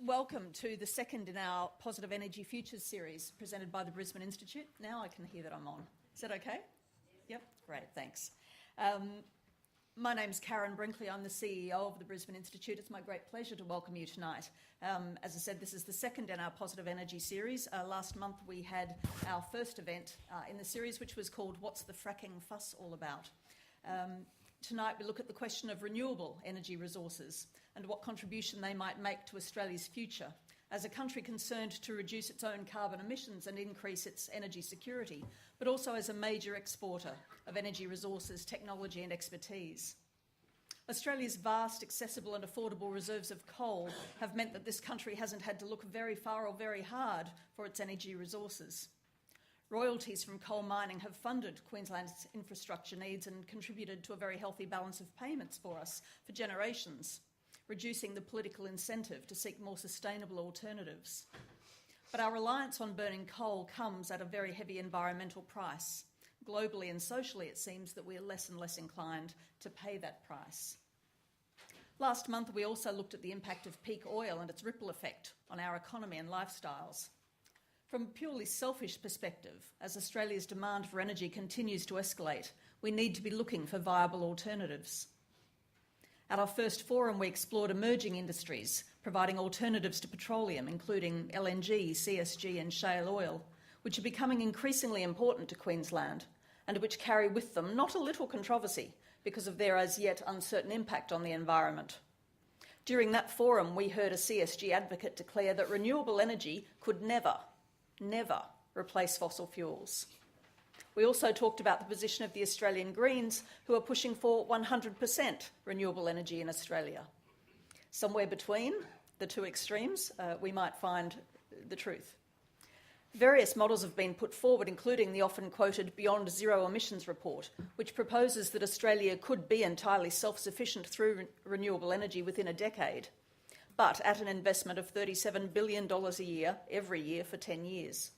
Welcome to the second in our Positive Energy Futures series presented by the Brisbane Institute. Now I can hear that I'm on. Is that okay? Yep, great, thanks. My name's Karyn, Brinkley. I'm the CEO of the Brisbane Institute. It's my great pleasure to welcome you tonight. As I said, this is the second in our Positive Energy series. Last month we had our first event in the series, which was called What's the Fracking Fuss All About? Tonight we look at the question of renewable energy resources and what contribution they might make to Australia's future as a country concerned to reduce its own carbon emissions and increase its energy security, but also as a major exporter of energy resources, technology and expertise. Australia's vast, accessible and affordable reserves of coal have meant that this country hasn't had to look very far or very hard for its energy resources. Royalties from coal mining have funded Queensland's infrastructure needs and contributed to a very healthy balance of payments for us for generations, reducing the political incentive to seek more sustainable alternatives. But our reliance on burning coal comes at a very heavy environmental price. Globally and socially, it seems that we are less and less inclined to pay that price. Last month, we also looked at the impact of peak oil and its ripple effect on our economy and lifestyles. From a purely selfish perspective, as Australia's demand for energy continues to escalate, we need to be looking for viable alternatives. At our first forum, we explored emerging industries, providing alternatives to petroleum, including LNG, CSG and shale oil, which are becoming increasingly important to Queensland and which carry with them not a little controversy because of their as yet uncertain impact on the environment. During that forum, we heard a CSG advocate declare that renewable energy could never replace fossil fuels. We also talked about the position of the Australian Greens, who are pushing for 100% renewable energy in Australia. Somewhere between the two extremes, we might find the truth. Various models have been put forward, including the often quoted Beyond Zero Emissions report, which proposes that Australia could be entirely self-sufficient through renewable energy within a decade, but at an investment of $37 billion a year, every year for 10 years.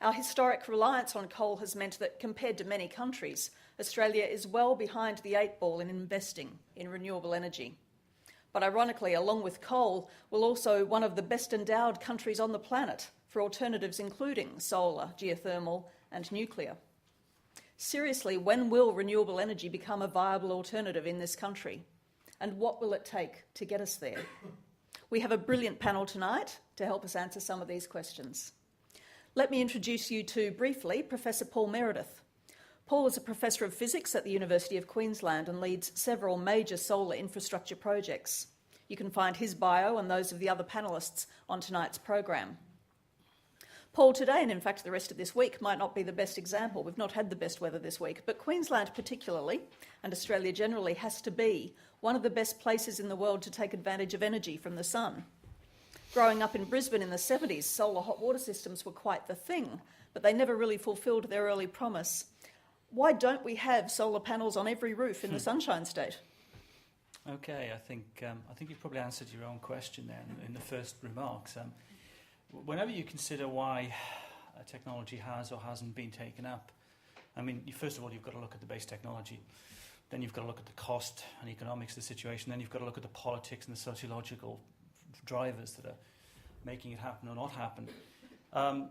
Our historic reliance on coal has meant that, compared to many countries, Australia is well behind the eight ball in investing in renewable energy. But ironically, along with coal, we're also one of the best endowed countries on the planet for alternatives including solar, geothermal and nuclear. Seriously, when will renewable energy become a viable alternative in this country? And what will it take to get us there? We have a brilliant panel tonight to help us answer some of these questions. Let me introduce you to, briefly, Professor Paul Meredith. Paul is a Professor of Physics at the University of Queensland and leads several major solar infrastructure projects. You can find his bio and those of the other panellists on tonight's program. Paul today, and in fact the rest of this week, might not be the best example. We've not had the best weather this week, but Queensland particularly, and Australia generally, has to be one of the best places in the world to take advantage of energy from the sun. Growing up in Brisbane in the 70s, solar hot water systems were quite the thing, but they never really fulfilled their early promise. Why don't we have solar panels on every roof in the Sunshine State? Okay, I think you probably answered your own question there in the first remarks. Whenever you consider why technology has or hasn't been taken up, I mean, first of all, you've got to look at the base technology. Then you've got to look at the cost and economics of the situation. Then you've got to look at the politics and the sociological drivers that are making it happen or not happen.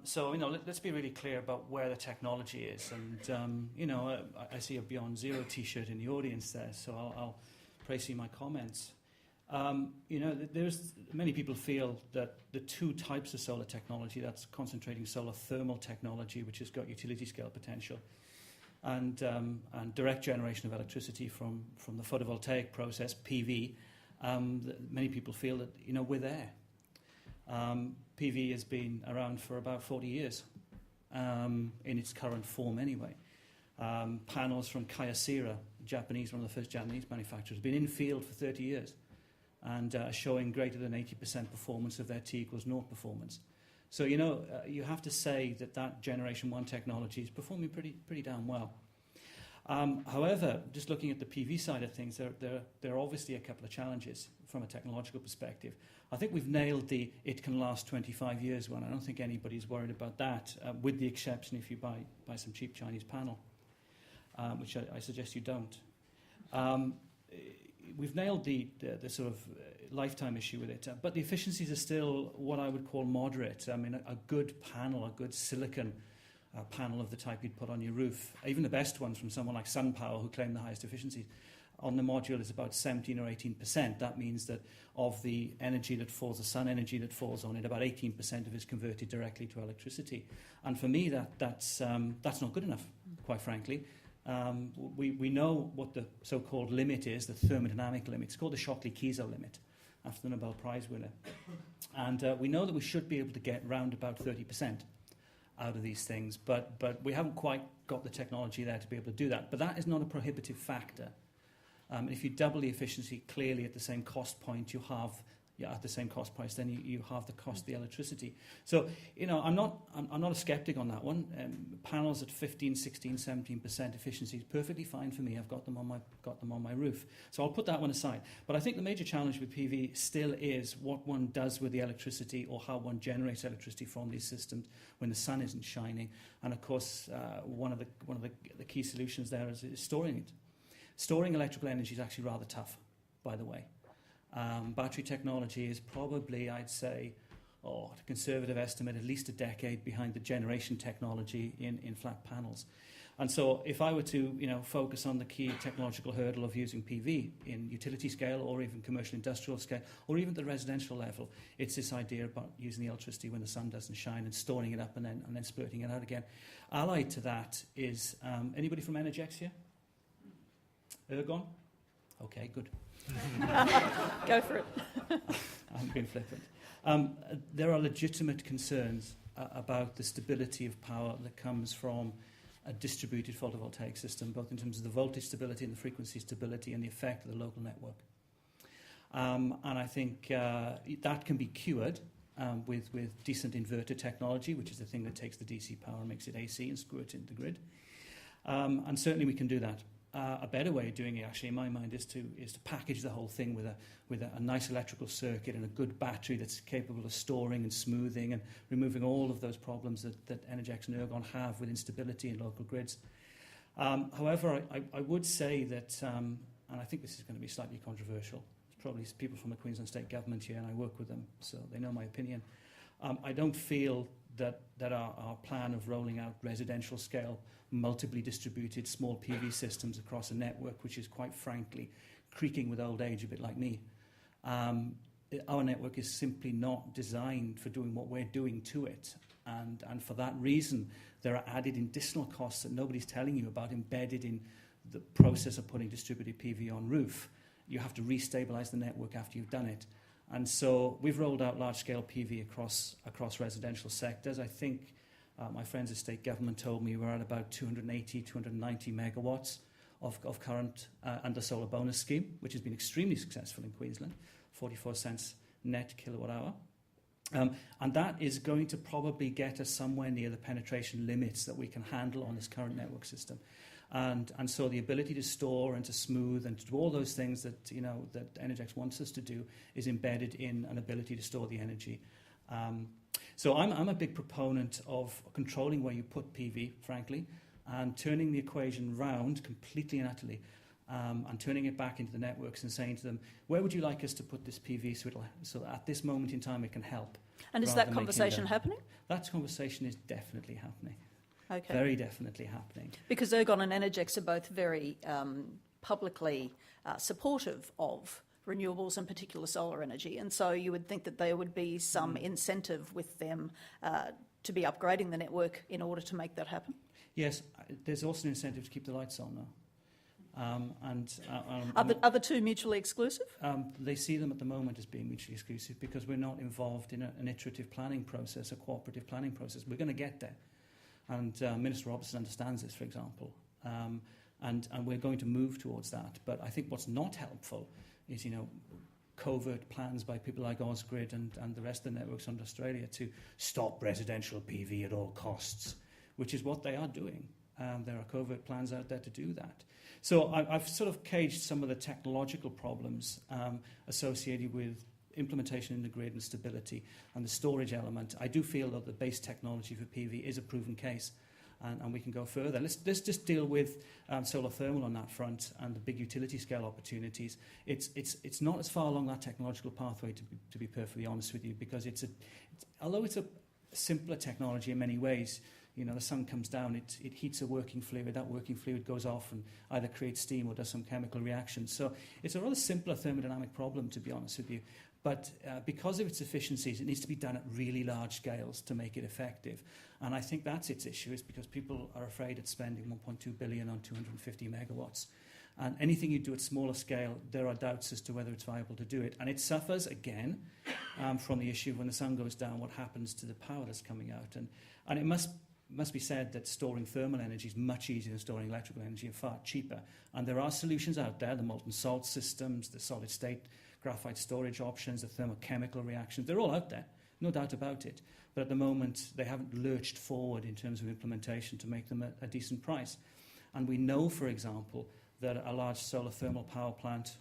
So, let's be really clear about where the technology is. And, I see a Beyond Zero T-shirt in the audience there, so I'll praise my comments. There's many people feel that the two types of solar technology, that's concentrating solar thermal technology, which has got utility scale potential, and direct generation of electricity from the photovoltaic process, PV. Many people feel that we're there. PV has been around for about 40 years, in its current form anyway. Panels from Kyocera, one of the first Japanese manufacturers, have been in field for 30 years. And showing greater than 80% performance of their T equals naught performance. So, you have to say that Generation 1 technology is performing pretty damn well. However, just looking at the PV side of things, there are obviously a couple of challenges from a technological perspective. I think we've nailed it can last 25 years one. I don't think anybody's worried about that, with the exception if you buy some cheap Chinese panel, which I suggest you don't. we've nailed the sort of lifetime issue with it, but the efficiencies are still what I would call moderate. I mean, a good panel, a good silicon panel of the type you'd put on your roof, even the best ones from someone like SunPower, who claim the highest efficiency, on the module is about 17 or 18%. That means that of the energy that falls, the sun energy that falls on it, about 18% of it is converted directly to electricity. And for me, that's not good enough, quite frankly. We know what the so-called limit is, the thermodynamic limit. It's called the Shockley-Kieser limit, after the Nobel Prize winner. And we know that we should be able to get round about 30% out of these things, but we haven't quite got the technology there to be able to do that. But that is not a prohibitive factor. If you double the efficiency clearly at the same cost point, you have at the same cost price, then you have the cost of the electricity. So, I'm not a skeptic on that one. Panels at 15, 16, 17% efficiency is perfectly fine for me. I've got them on my roof. So I'll put that one aside. But I think the major challenge with PV still is what one does with the electricity, or how one generates electricity from these systems when the sun isn't shining. And of course, one of the key solutions there is storing it. Storing electrical energy is actually rather tough, by the way. Battery technology is probably, I'd say, at a conservative estimate, at least a decade behind the generation technology in flat panels. And so if I were to focus on the key technological hurdle of using PV in utility scale, or even commercial industrial scale, or even the residential level, it's this idea about using the electricity when the sun doesn't shine and storing it up and then splurting it out again. Allied to that is, anybody from Energex here? Ergon? Okay, good. Go for it. I'm being flippant. There are legitimate concerns about the stability of power that comes from a distributed photovoltaic system, both in terms of the voltage stability and the frequency stability and the effect of the local network. And I think that can be cured with decent inverter technology, which is the thing that takes the DC power and makes it AC and screw it into the grid. And certainly we can do that. A better way of doing it, actually, in my mind, is to package the whole thing with a nice electrical circuit and a good battery that's capable of storing and smoothing and removing all of those problems that Energex and Ergon have with instability in local grids. However, I would say that, and I think this is going to be slightly controversial, there's probably people from the Queensland State Government here, and I work with them, so they know my opinion. I don't feel that our plan of rolling out residential scale, multiply distributed small PV systems across a network, which is quite frankly creaking with old age, a bit like me. Our network is simply not designed for doing what we're doing to it. And for that reason, there are added additional costs that nobody's telling you about embedded in the process of putting distributed PV on roof. You have to restabilize the network after you've done it. And so we've rolled out large-scale PV across residential sectors. I think my friends at state government told me we're at about 280, 290 megawatts of current under solar bonus scheme, which has been extremely successful in Queensland, 44 cents net kilowatt hour. And that is going to probably get us somewhere near the penetration limits that we can handle on this current network system. And so the ability to store and to smooth and to do all those things that that Energex wants us to do is embedded in an ability to store the energy. So I'm a big proponent of controlling where you put PV, frankly, and turning the equation round completely and utterly, and turning it back into the networks and saying to them, where would you like us to put this PV so that at this moment in time it can help? And is that conversation happening? That conversation is definitely happening. Okay. Very definitely happening. Because Ergon and Energex are both very publicly supportive of renewables, in particular solar energy, and so you would think that there would be some incentive with them to be upgrading the network in order to make that happen. Yes, there's also an incentive to keep the lights on now. Are the two mutually exclusive? They see them at the moment as being mutually exclusive because we're not involved in an iterative planning process, a cooperative planning process. We're going to get there. And Minister Robertson understands this, for example. And we're going to move towards that. But I think what's not helpful is, covert plans by people like Ausgrid and the rest of the networks under Australia to stop residential PV at all costs, which is what they are doing. There are covert plans out there to do that. So I've sort of caged some of the technological problems associated with implementation in the grid and stability and the storage element. I do feel that the base technology for PV is a proven case. and we can go further. Let's just deal with solar thermal on that front and the big utility scale opportunities. It's not as far along that technological pathway, to be perfectly honest with you, because although it's a simpler technology in many ways. You know, the sun comes down, it heats a working fluid, that working fluid goes off and either creates steam or does some chemical reaction. So it's a rather simpler thermodynamic problem, to be honest with you. But because of its efficiencies, it needs to be done at really large scales to make it effective. And I think that's its issue, is because people are afraid of spending 1.2 billion on 250 megawatts. And anything you do at smaller scale, there are doubts as to whether it's viable to do it. And it suffers, again, from the issue of when the sun goes down, what happens to the power that's coming out. And it must be said that storing thermal energy is much easier than storing electrical energy and far cheaper. And there are solutions out there, the molten salt systems, the solid state graphite storage options, the thermochemical reactions. They're all out there, no doubt about it. But at the moment, they haven't lurched forward in terms of implementation to make them a decent price. And we know, for example, that a large solar thermal power plant,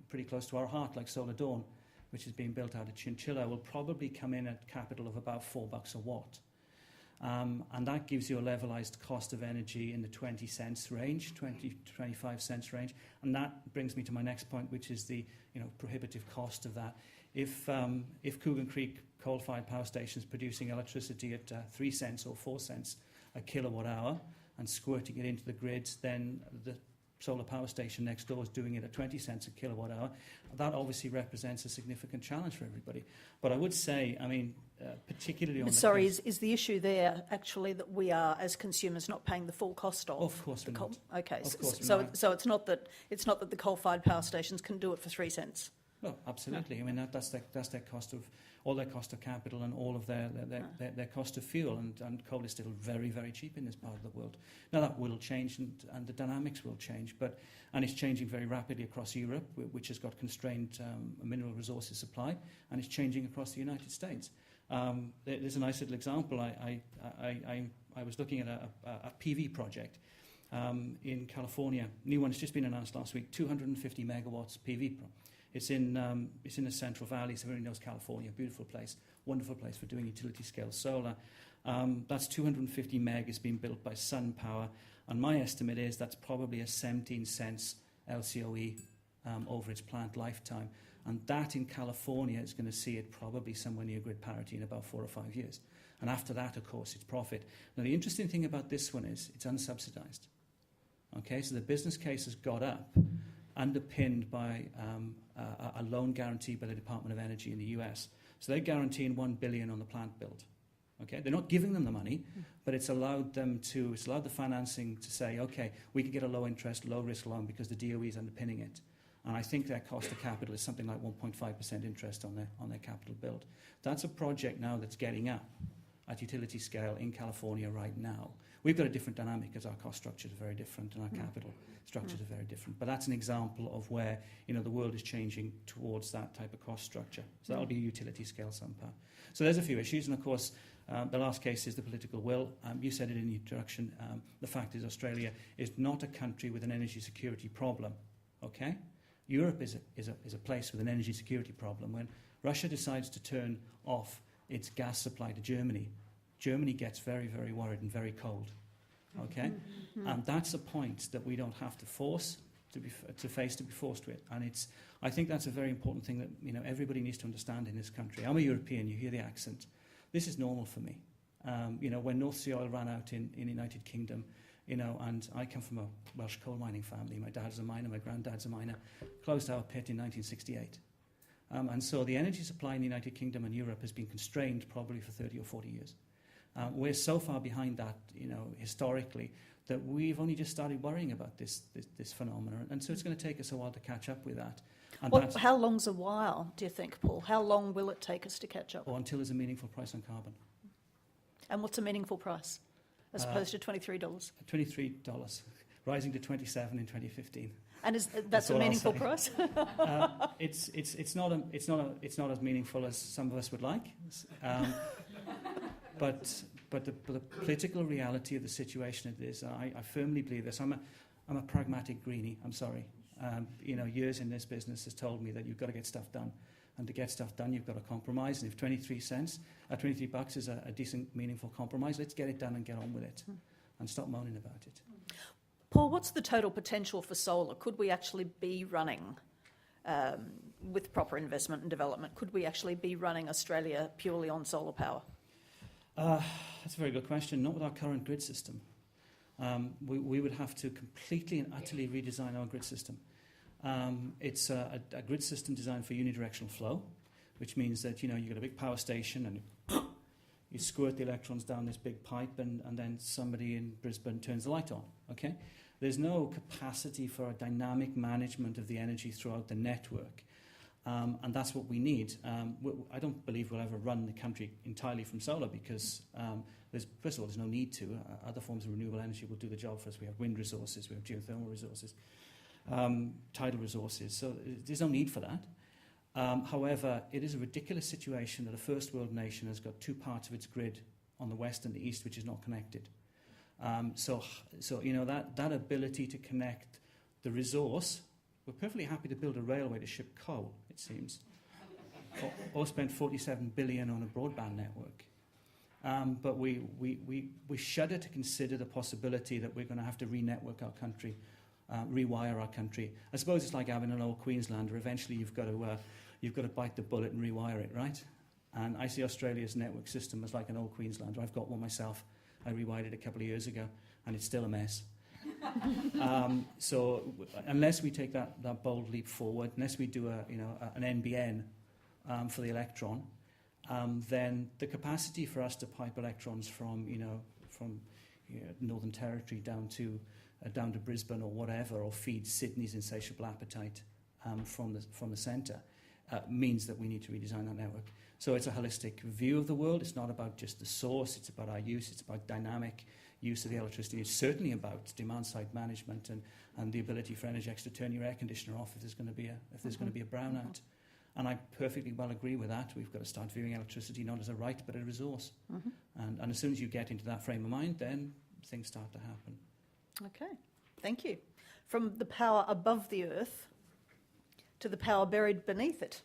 pretty close to our heart, like Solar Dawn, which is being built out of Chinchilla, will probably come in at capital of about $4 a watt. And that gives you a levelized cost of energy in the 20 cents range, 20 to 25 cents range. And that brings me to my next point, which is the prohibitive cost of that. If Coogan Creek coal-fired power station is producing electricity at 3 cents or 4 cents a kilowatt hour and squirting it into the grid, then the solar power station next door is doing it at 20 cents a kilowatt hour. That obviously represents a significant challenge for everybody. But I would say, particularly on is the issue there actually that we are, as consumers, not paying the full cost of? Of course we're not. Okay, of course so it's not that the coal-fired power stations can do it for 3 cents. No, absolutely. No. That's their cost of all their cost of capital and all of their cost of fuel. And coal is still very, very cheap in this part of the world. Now that will change, and the dynamics will change, and it's changing very rapidly across Europe, which has got constrained mineral resources supply, and it's changing across the United States. There's a nice little example. I was looking at a PV project in California. New one has just been announced last week. 250 megawatts PV. It's in the Central Valley, so everybody knows California. Beautiful place, wonderful place for doing utility scale solar. That's 250 meg is being built by SunPower, and my estimate is that's probably a 17 cents LCOE over its plant lifetime. And that in California is going to see it probably somewhere near grid parity in about 4 or 5 years. And after that, of course, it's profit. Now, the interesting thing about this one is it's unsubsidized. Okay, so the business case has got up, underpinned by a loan guarantee by the Department of Energy in the US. So they're guaranteeing $1 billion on the plant build. Okay, they're not giving them the money, but it's allowed the financing to say, okay, we can get a low interest, low risk loan because the DOE is underpinning it. And I think their cost of capital is something like 1.5% interest on their capital build. That's a project now that's getting up at utility scale in California right now. We've got a different dynamic because our cost structures are very different and our capital structures are very different. But that's an example of where the world is changing towards that type of cost structure. So that'll be utility scale SunPower. So there's a few issues, and of course the last case is the political will. You said it in the introduction. The fact is Australia is not a country with an energy security problem. Okay, Europe is a place with an energy security problem. When Russia decides to turn off its gas supply to Germany, Germany gets very, very worried and very cold. Okay, and that's a point that we don't have to force to be forced with. And I think that's a very important thing that everybody needs to understand in this country. I'm a European. You hear the accent. This is normal for me. When North Sea oil ran out in the United Kingdom, and I come from a Welsh coal mining family. My dad's a miner, my granddad's a miner. Closed our pit in 1968. And so the energy supply in the United Kingdom and Europe has been constrained probably for 30 or 40 years. We're so far behind that, historically, that we've only just started worrying about this phenomenon. And so it's going to take us a while to catch up with that. And how long's a while, do you think, Paul? How long will it take us to catch up? Or until there's a meaningful price on carbon. And what's a meaningful price, as opposed to $23? $23, rising to 27 in 2015. And that's a meaningful price? It's not as meaningful as some of us would like. But the political reality of the situation it is, I firmly believe this. I'm a pragmatic greenie. I'm sorry. Years in this business has told me that you've got to get stuff done, and to get stuff done, you've got to compromise. And if $23 is a decent, meaningful compromise, let's get it done and get on with it. and stop moaning about it. Paul, what's the total potential for solar? Could we actually be running, with proper investment and development, could we actually be running Australia purely on solar power? That's a very good question. Not with our current grid system. We would have to completely and utterly redesign our grid system. It's a grid system designed for unidirectional flow, which means that, you know, you've got a big power station and you squirt the electrons down this big pipe and then somebody in Brisbane turns the light on, okay? There's no capacity for a dynamic management of the energy throughout the network. And that's what we need. I don't believe we'll ever run the country entirely from solar because, first of all, there's no need to. Other forms of renewable energy will do the job for us. We have wind resources, we have geothermal resources, tidal resources. So there's no need for that. However, it is a ridiculous situation that a first world nation has got two parts of its grid on the west and the east which is not connected. So you know, that ability to connect the resource, we're perfectly happy to build a railway to ship coal, it seems, or spend 47 billion on a broadband network. But we shudder to consider the possibility that we're going to have to re-network our country, rewire our country. I suppose it's like having an old Queenslander. Eventually you've got to bite the bullet and rewire it, right? And I see Australia's network system as like an old Queenslander. I've got one myself. I rewired it a couple of years ago, and it's still a mess. So unless we take that bold leap forward, unless we do an NBN for the electron, then the capacity for us to pipe electrons from Northern Territory down to Brisbane or whatever, or feed Sydney's insatiable appetite from the centre, means that we need to redesign that network. So it's a holistic view of the world. It's not about just the source. It's about our use. It's about dynamic use of the electricity. It's certainly about demand-side management and the ability for Energex to turn your air conditioner off if there's going to be a brownout. And I perfectly well agree with that. We've got to start viewing electricity not as a right but a resource. And as soon as you get into that frame of mind, then things start to happen. Okay, thank you. From the power above the earth to the power buried beneath it.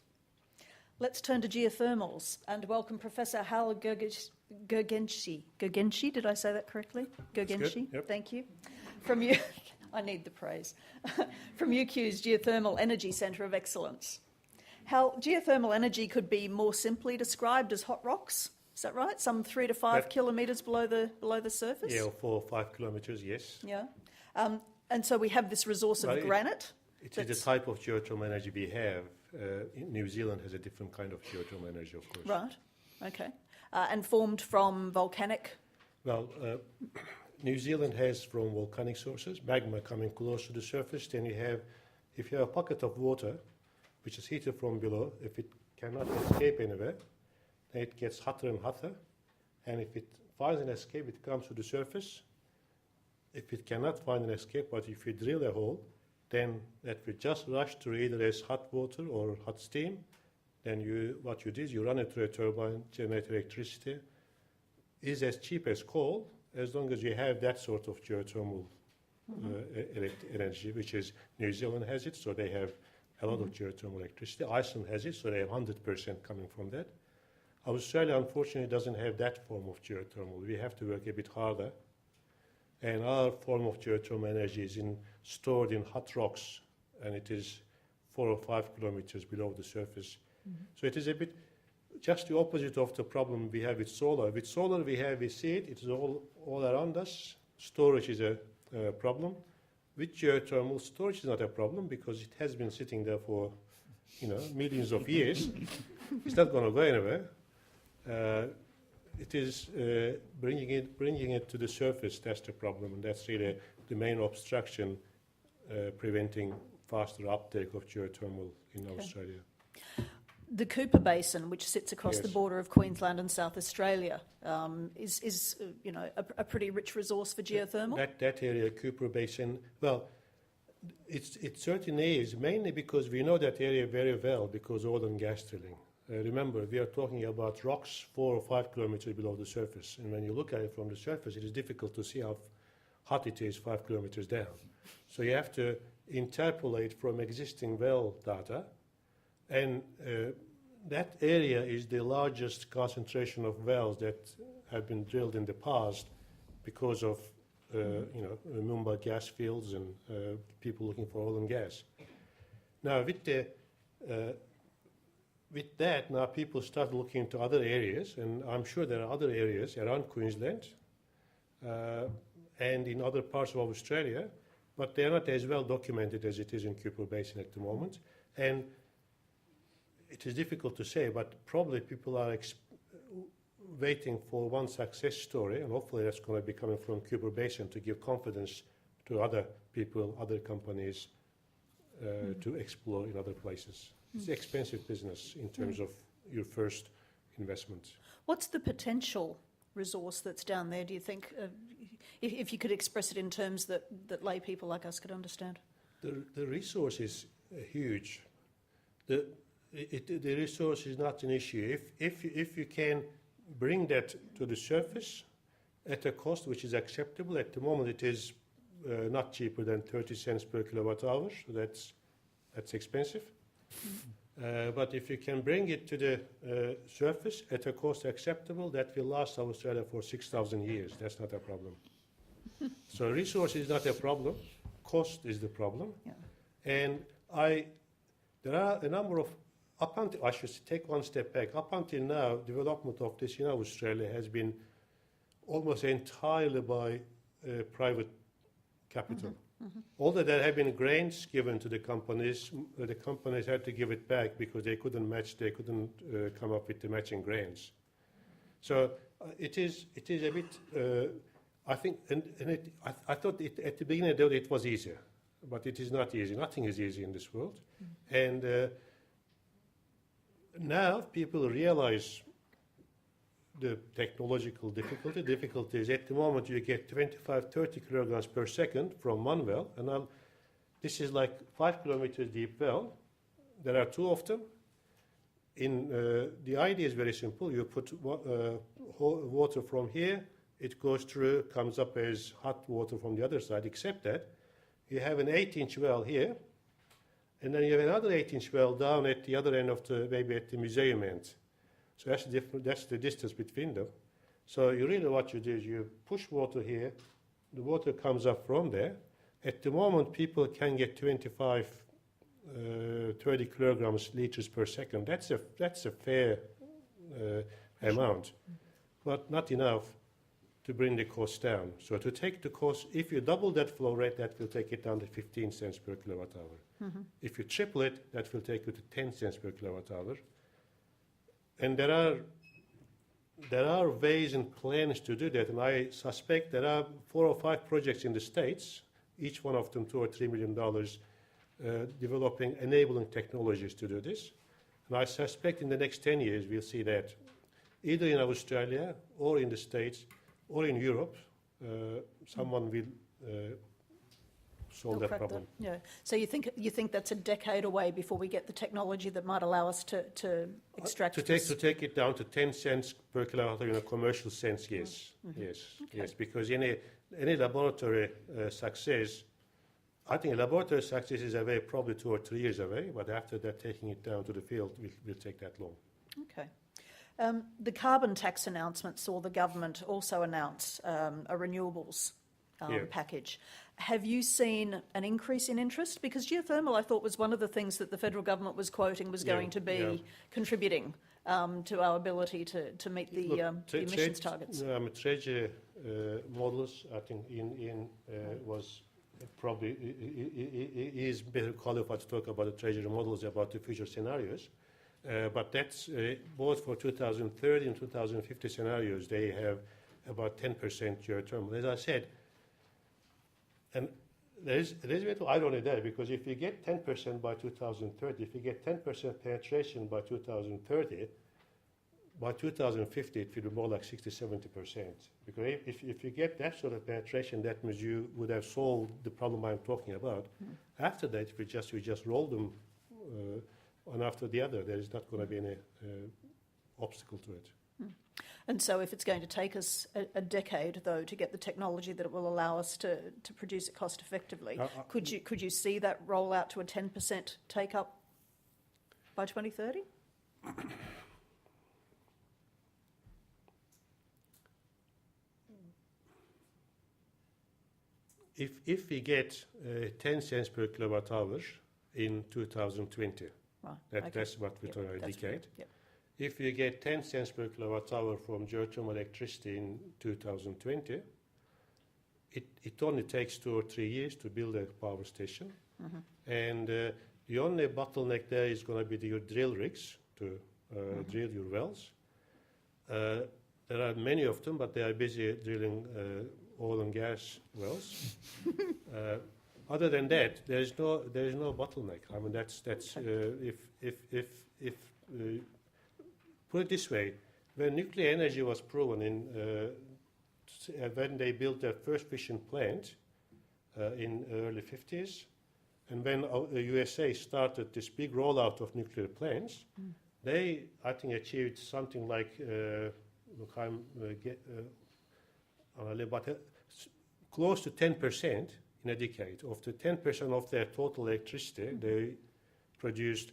Let's turn to geothermals and welcome Professor Hal Gurgenci. Gurgenci, did I say that correctly? Gurgenci, Yep. Thank you. From you, I need the praise. From UQ's Geothermal Energy Centre of Excellence. Hal, geothermal energy could be more simply described as hot rocks. Is that right? Some 3 to 5 kilometres below the surface? Yeah, 4 or 5 kilometres, yes. Yeah. And so we have this resource of granite. It is the type of geothermal energy we have. New Zealand has a different kind of geothermal energy, of course. Right, okay. And formed from volcanic? Well, New Zealand has from volcanic sources, magma coming close to the surface. Then if you have a pocket of water, which is heated from below, if it cannot escape anywhere, then it gets hotter and hotter. And if it finds an escape, it comes to the surface. If it cannot find an escape, but if you drill a hole, then that will just rush through either as hot water or hot steam. Then what you did, you run it through a turbine, generate electricity. Is as cheap as coal, as long as you have that sort of geothermal energy, which is New Zealand has it, so they have a lot of geothermal electricity. Iceland has it, so they have 100% coming from that. Australia, unfortunately, doesn't have that form of geothermal. We have to work a bit harder. And our form of geothermal energy is stored in hot rocks, and it is 4 or 5 kilometers below the surface. So it is a bit just the opposite of the problem we have with solar. With solar, we see it. It is all around us. Storage is a problem. With geothermal, storage is not a problem because it has been sitting there for millions of years. It's not going to go anywhere. It is bringing it to the surface. That's the problem, and that's really the main obstruction preventing faster uptake of geothermal in Australia. The Cooper Basin, which sits across the border of Queensland and South Australia, is a pretty rich resource for geothermal. That area, Cooper Basin, well, it certainly is, mainly because we know that area very well because oil and gas drilling. Remember, we are talking about rocks 4 or 5 kilometers below the surface, and when you look at it from the surface, it is difficult to see how hot it is 5 kilometers down. So you have to interpolate from existing well data, and that area is the largest concentration of wells that have been drilled in the past because of Mumbai gas fields and people looking for oil and gas. Now, with that, now people start looking into other areas, and I'm sure there are other areas around Queensland and in other parts of Australia, but they are not as well documented as it is in Cooper Basin at the moment. And it is difficult to say, but probably people are waiting for one success story, and hopefully that's going to be coming from Cooper Basin to give confidence to other people, other companies to explore in other places. It's an expensive business in terms of your first investment. What's the potential resource that's down there, do you think, if you could express it in terms that lay people like us could understand? The resource is huge. The resource is not an issue. If you can bring that to the surface at a cost which is acceptable, at the moment it is not cheaper than 30 cents per kilowatt hour, so that's expensive. But if you can bring it to the surface at a cost acceptable, that will last Australia for 6,000 years. That's not a problem. So resource is not a problem. Cost is the problem. Yeah. And there are a number of, I should take one step back. Up until now, development of this in Australia has been almost entirely by private capital. Although there have been grants given to the companies had to give it back because they couldn't come up with the matching grants. So it is a bit, I think, I thought at the beginning it was easier, but it is not easy. Nothing is easy in this world. And now people realize the technological difficulty. Difficulty is at the moment you get 25, 30 kilograms per second from one well, and this is like 5 kilometers deep well. There are two of them. The idea is very simple. You put water from here, it goes through, comes up as hot water from the other side, except that you have an 8-inch well here, and then you have another 8-inch well down at the other end of maybe at the museum end. So that's the distance between them. So what you do is you push water here, the water comes up from there. At the moment, people can get 25, 30 liters per second. That's a fair amount, but not enough to bring the cost down. So to take the cost, if you double that flow rate, that will take it down to 15 cents per kilowatt hour. If you triple it, that will take you to 10 cents per kilowatt hour. And there are ways and plans to do that, and I suspect there are 4 or 5 projects in the States, each one of them $2 or $3 million, developing enabling technologies to do this. And I suspect in the next 10 years we'll see that either in Australia or in the States or in Europe, someone will solve that problem. Yeah. So you think that's a decade away before we get the technology that might allow us to extract to take it down to 10 cents per kilowatt in a commercial sense, yes. Yes, because any laboratory success, I think a laboratory success is away probably 2 or 3 years away, but after that taking it down to the field will take that long. Okay. The carbon tax announcement saw the government also announce a renewables package. Have you seen an increase in interest? Because geothermal, I thought, was one of the things that the federal government was quoting was going to be contributing to our ability to meet the emissions targets. Treasury models, I think, was probably is better qualified to talk about the treasury models about the future scenarios. But that's both for 2030 and 2050 scenarios. They have about 10% geothermal. As I said, and there is a little irony there, because if you get 10% by 2030, if you get 10% penetration by 2030, by 2050 it will be more like 60-70%. Because if you get that sort of penetration, that means you would have solved the problem I'm talking about. After that, if you just roll them one after the other, there is not going to be any obstacle to it. And so if it's going to take us a decade, though, to get the technology that it will allow us to produce it cost effectively, could you see that roll out to a 10% take-up by 2030? if we get 10 cents per kilowatt hour in 2020, Right. that's what we're talking about, That's decade. correct. Yep. If you get 10 cents per kilowatt hour from geothermal electricity in 2020, it only takes 2 or 3 years to build a power station. And the only bottleneck there is going to be your drill rigs to drill your wells. There are many of them, but they are busy drilling oil and gas wells. Other than that, there is no bottleneck. I mean, that's if put it this way, when nuclear energy was proven when they built their first fission plant in early 50s, and when the USA started this big rollout of nuclear plants, they, I think, achieved something like close to 10% in a decade. Of the 10% of their total electricity they produced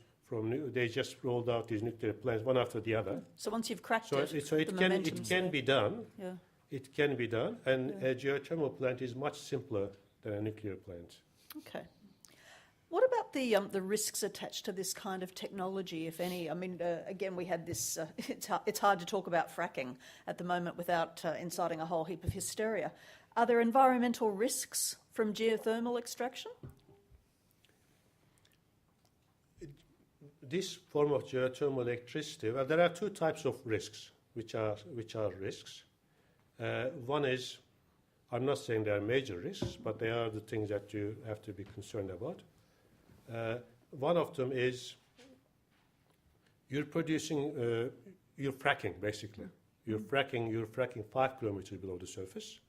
they just rolled out these nuclear plants one after the other. So once you've cracked So it, it can be done. Yeah. It can be done, and a geothermal plant is much simpler than a nuclear plant. Okay. What about the risks attached to this kind of technology, if any? I mean, again, we had this. It's hard to talk about fracking at the moment without inciting a whole heap of hysteria. Are there environmental risks from geothermal extraction? This form of geothermal electricity, well, there are two types of risks, which are risks. One is, I'm not saying they are major risks, but they are the things that you have to be concerned about. One of them is you're producing, you're fracking, basically. You're fracking 5 kilometers below the surface.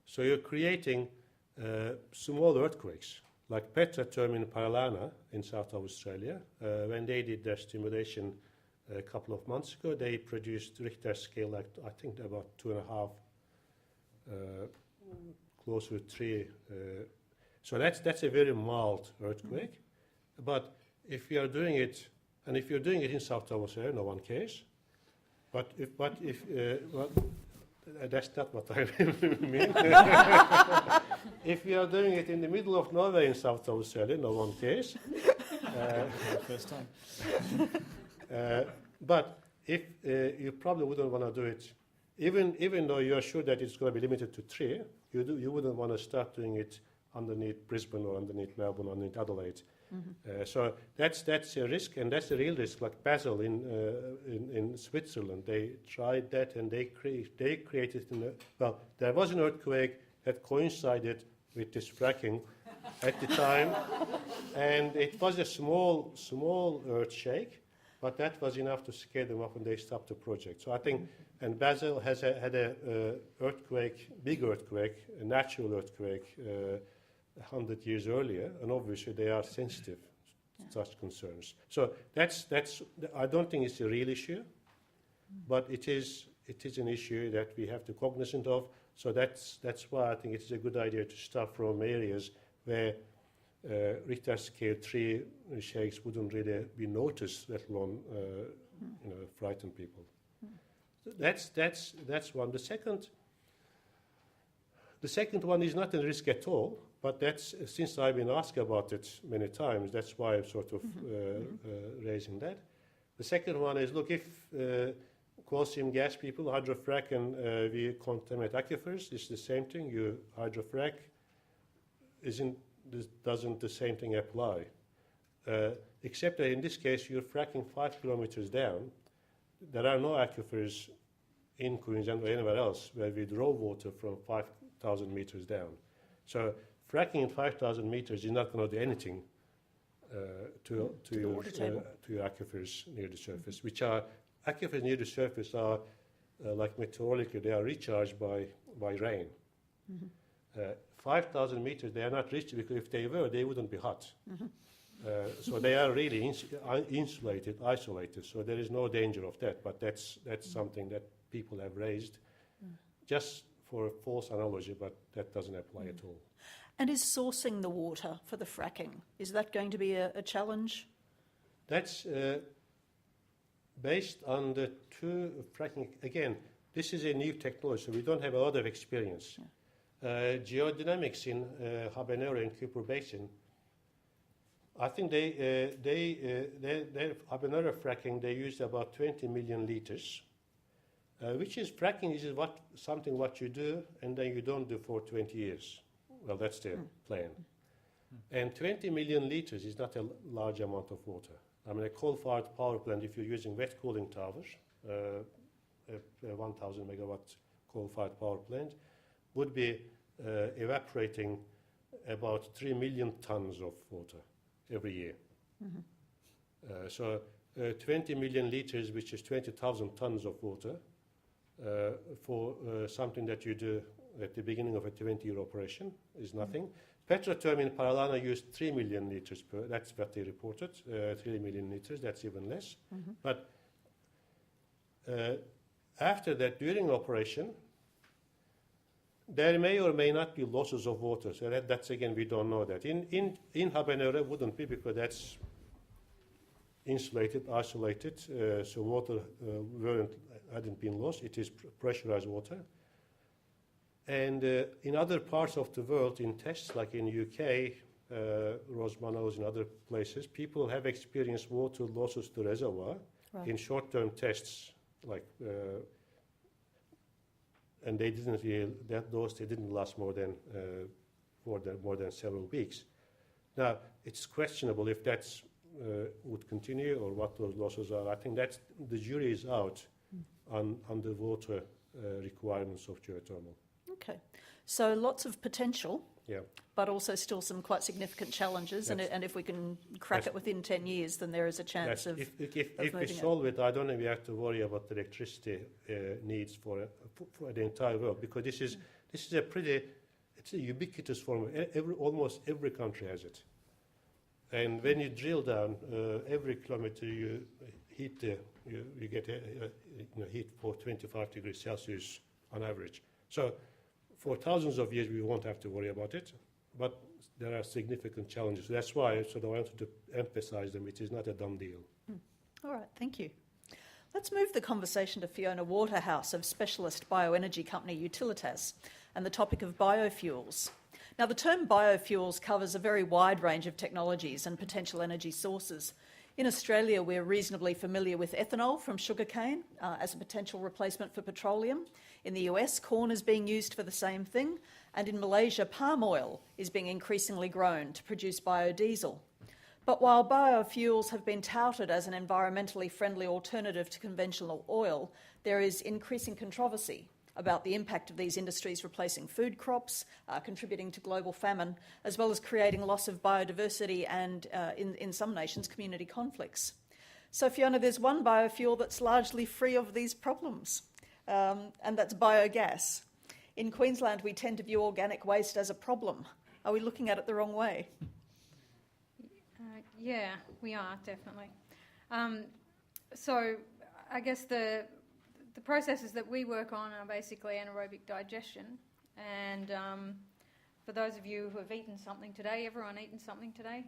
So you're creating small earthquakes, like Petraterm in Paralana in South Australia. When they did their stimulation a couple of months ago, they produced Richter scale, like I think about 2.5, close to 3. So that's a very mild earthquake. But if you are doing it, and if you're doing it in South Australia, no one cares. But if that's not what I mean. If you are doing it in the middle of nowhere in South Australia, no one cares. First time. But if you probably wouldn't want to do it, even though you are sure that it's going to be limited to 3, you wouldn't want to start doing it underneath Brisbane or underneath Melbourne or underneath Adelaide. So that's a risk, and that's a real risk. Like Basel in Switzerland, they tried that, and they created. There was an earthquake that coincided with this fracking at the time, and it was a small earth shake, but that was enough to scare them up, and they stopped the project. So I think, and Basel had a big earthquake, a natural earthquake. 100 years earlier, and obviously they are sensitive to such concerns. So that's. I don't think it's a real issue, but it is an issue that we have to cognizant of. So that's why I think it's a good idea to start from areas where Richter scale 3 shakes wouldn't really be noticed, let alone frighten people. So that's one. The second one is not a risk at all. But that's, since I've been asked about it many times, that's why I'm sort of raising that. The second one is, look, if coal seam gas people hydrofrack and we contaminate aquifers, it's the same thing. You hydrofrack, doesn't the same thing apply? Except that in this case, you're fracking 5 kilometers down. There are no aquifers in Queensland or anywhere else where we draw water from 5,000 meters down. So fracking in 5,000 meters is not going to do anything to your aquifers near the surface, which are aquifers near the surface are like meteorically, they are recharged by rain. 5,000 meters, they are not reached because if they were, they wouldn't be hot. So they are really insulated, isolated. So there is no danger of that. But that's something that people have raised, just for a false analogy, but that doesn't apply at all. And is sourcing the water for the fracking, is that going to be a challenge? That's based on the 2 fracking. Again, this is a new technology, so we don't have a lot of experience. Geodynamics in Habanero and Cooper Basin, I think their Habanero fracking, they used about 20 million litres, which is fracking is something what you do and then you don't do for 20 years. Well, that's the plan. And 20 million litres is not a large amount of water. I mean, a coal-fired power plant, if you're using wet cooling towers, a 1,000 megawatt coal-fired power plant, would be evaporating about 3 million tons of water every year. So 20 million litres, which is 20,000 tons of water, for something that you do at the beginning of a 20-year operation is nothing. Petrotherm in Paralana used 3 million litres per, that's what they reported, 3 million litres, that's even less. But after that, during operation, there may or may not be losses of water. So that's again, we don't know that. In Habanero, wouldn't be because that's insulated, isolated, so water hadn't been lost. It is pressurized water. And in other parts of the world, in tests like in UK, Rosmanos and other places, people have experienced water losses to reservoir in short-term tests, like, and they didn't really, they didn't last more than several weeks. Now, it's questionable if that's would continue or what those losses are. I think that's the jury is out on the water requirements of geothermal. Okay, so lots of potential, Yeah. but also still some quite significant challenges. And if we can crack it within 10 years, then there is a chance of if we solve it, I don't think we have to worry about the electricity needs for the entire world, because this is a pretty, it's a ubiquitous form. Almost every country has it. And when you drill down, every kilometer you heat you get heat for 25 degrees Celsius on average. So for thousands of years we won't have to worry about it, but there are significant challenges. That's why I wanted to emphasize them. It is not a done deal. All right, thank you. Let's move the conversation to Fiona Waterhouse of specialist bioenergy company Utilitas and the topic of biofuels. Now, the term biofuels covers a very wide range of technologies and potential energy sources. In Australia, we're reasonably familiar with ethanol from sugarcane as a potential replacement for petroleum. In the US, corn is being used for the same thing. And in Malaysia, palm oil is being increasingly grown to produce biodiesel. But while biofuels have been touted as an environmentally friendly alternative to conventional oil, there is increasing controversy about the impact of these industries replacing food crops, contributing to global famine, as well as creating loss of biodiversity and, in some nations, community conflicts. So, Fiona, there's one biofuel that's largely free of these problems, and that's biogas. In Queensland, we tend to view organic waste as a problem. Are we looking at it the wrong way? Yeah, we are, definitely. So I guess the processes that we work on are basically anaerobic digestion. And for those of you who have eaten something today, everyone eaten something today?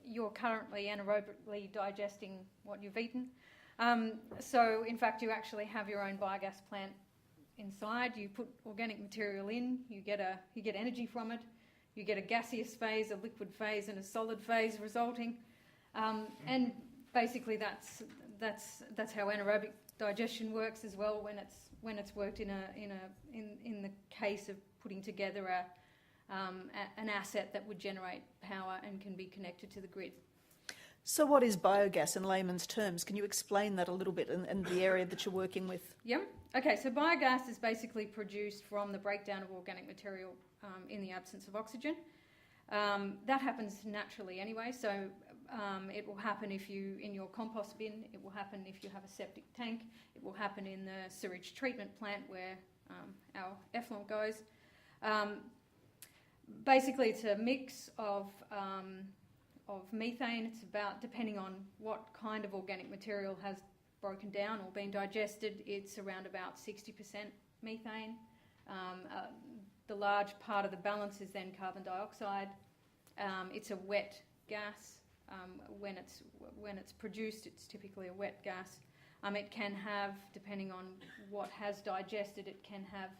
You're currently anaerobically digesting what you've eaten. So in fact, you actually have your own biogas plant inside. You put organic material in, you get energy from it. You get a gaseous phase, a liquid phase, and a solid phase resulting, and basically that's how anaerobic digestion works as well. When it's worked in the case of putting together an asset that would generate power and can be connected to the grid. So, what is biogas in layman's terms? Can you explain that a little bit in the area that you're working with? Yeah. Okay. So biogas is basically produced from the breakdown of organic material in the absence of oxygen. That happens naturally anyway, so it will happen in your compost bin, it will happen if you have a septic tank, it will happen in the sewage treatment plant where our effluent goes. Basically, it's a mix of methane. It's about, depending on what kind of organic material has broken down or been digested, it's around about 60% methane. The large part of the balance is then carbon dioxide. It's a wet gas. When it's produced, it's typically a wet gas. It can have, depending on what has digested, it can have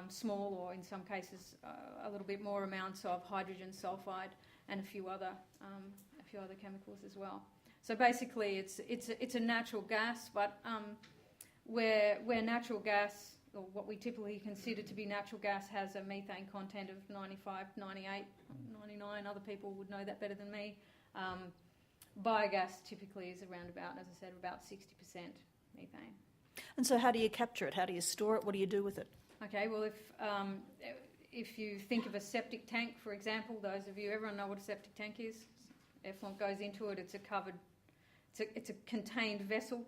small, or in some cases a little bit more amounts of hydrogen sulfide and a few other chemicals as well. So basically, it's a natural gas, but where natural gas, or what we typically consider to be natural gas, has a methane content of 95, 98, 99. Other people would know that better than me. Biogas typically is around about, as I said, about 60% methane. And so how do you capture it? How do you store it? What do you do with it? Okay, well, if you think of a septic tank, for example, everyone know what a septic tank is? Effluent goes into it. It's a contained vessel.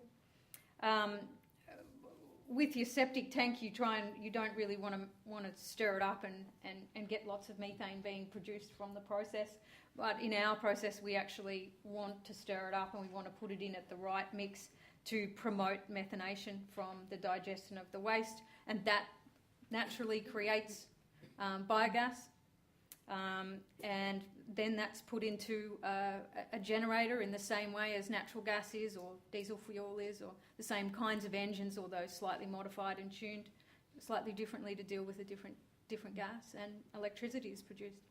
With your septic tank, you don't really want to stir it up and get lots of methane being produced from the process. But in our process, we actually want to stir it up, and we want to put it in at the right mix to promote methanation from the digestion of the waste, and that naturally creates biogas, and then that's put into a generator in the same way as natural gas is, or diesel fuel is, or the same kinds of engines, although slightly modified and tuned slightly differently to deal with a different gas, and electricity is produced.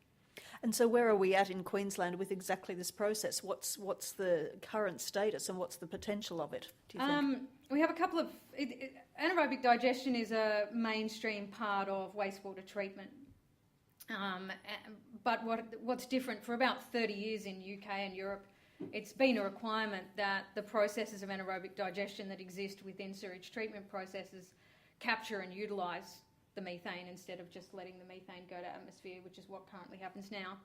And so where are we at in Queensland with exactly this process? What's the current status and what's the potential of it, do you think? We have a couple of... anaerobic digestion is a mainstream part of wastewater treatment. But what's different, for about 30 years in UK and Europe, it's been a requirement that the processes of anaerobic digestion that exist within sewage treatment processes capture and utilise the methane instead of just letting the methane go to atmosphere, which is what currently happens now.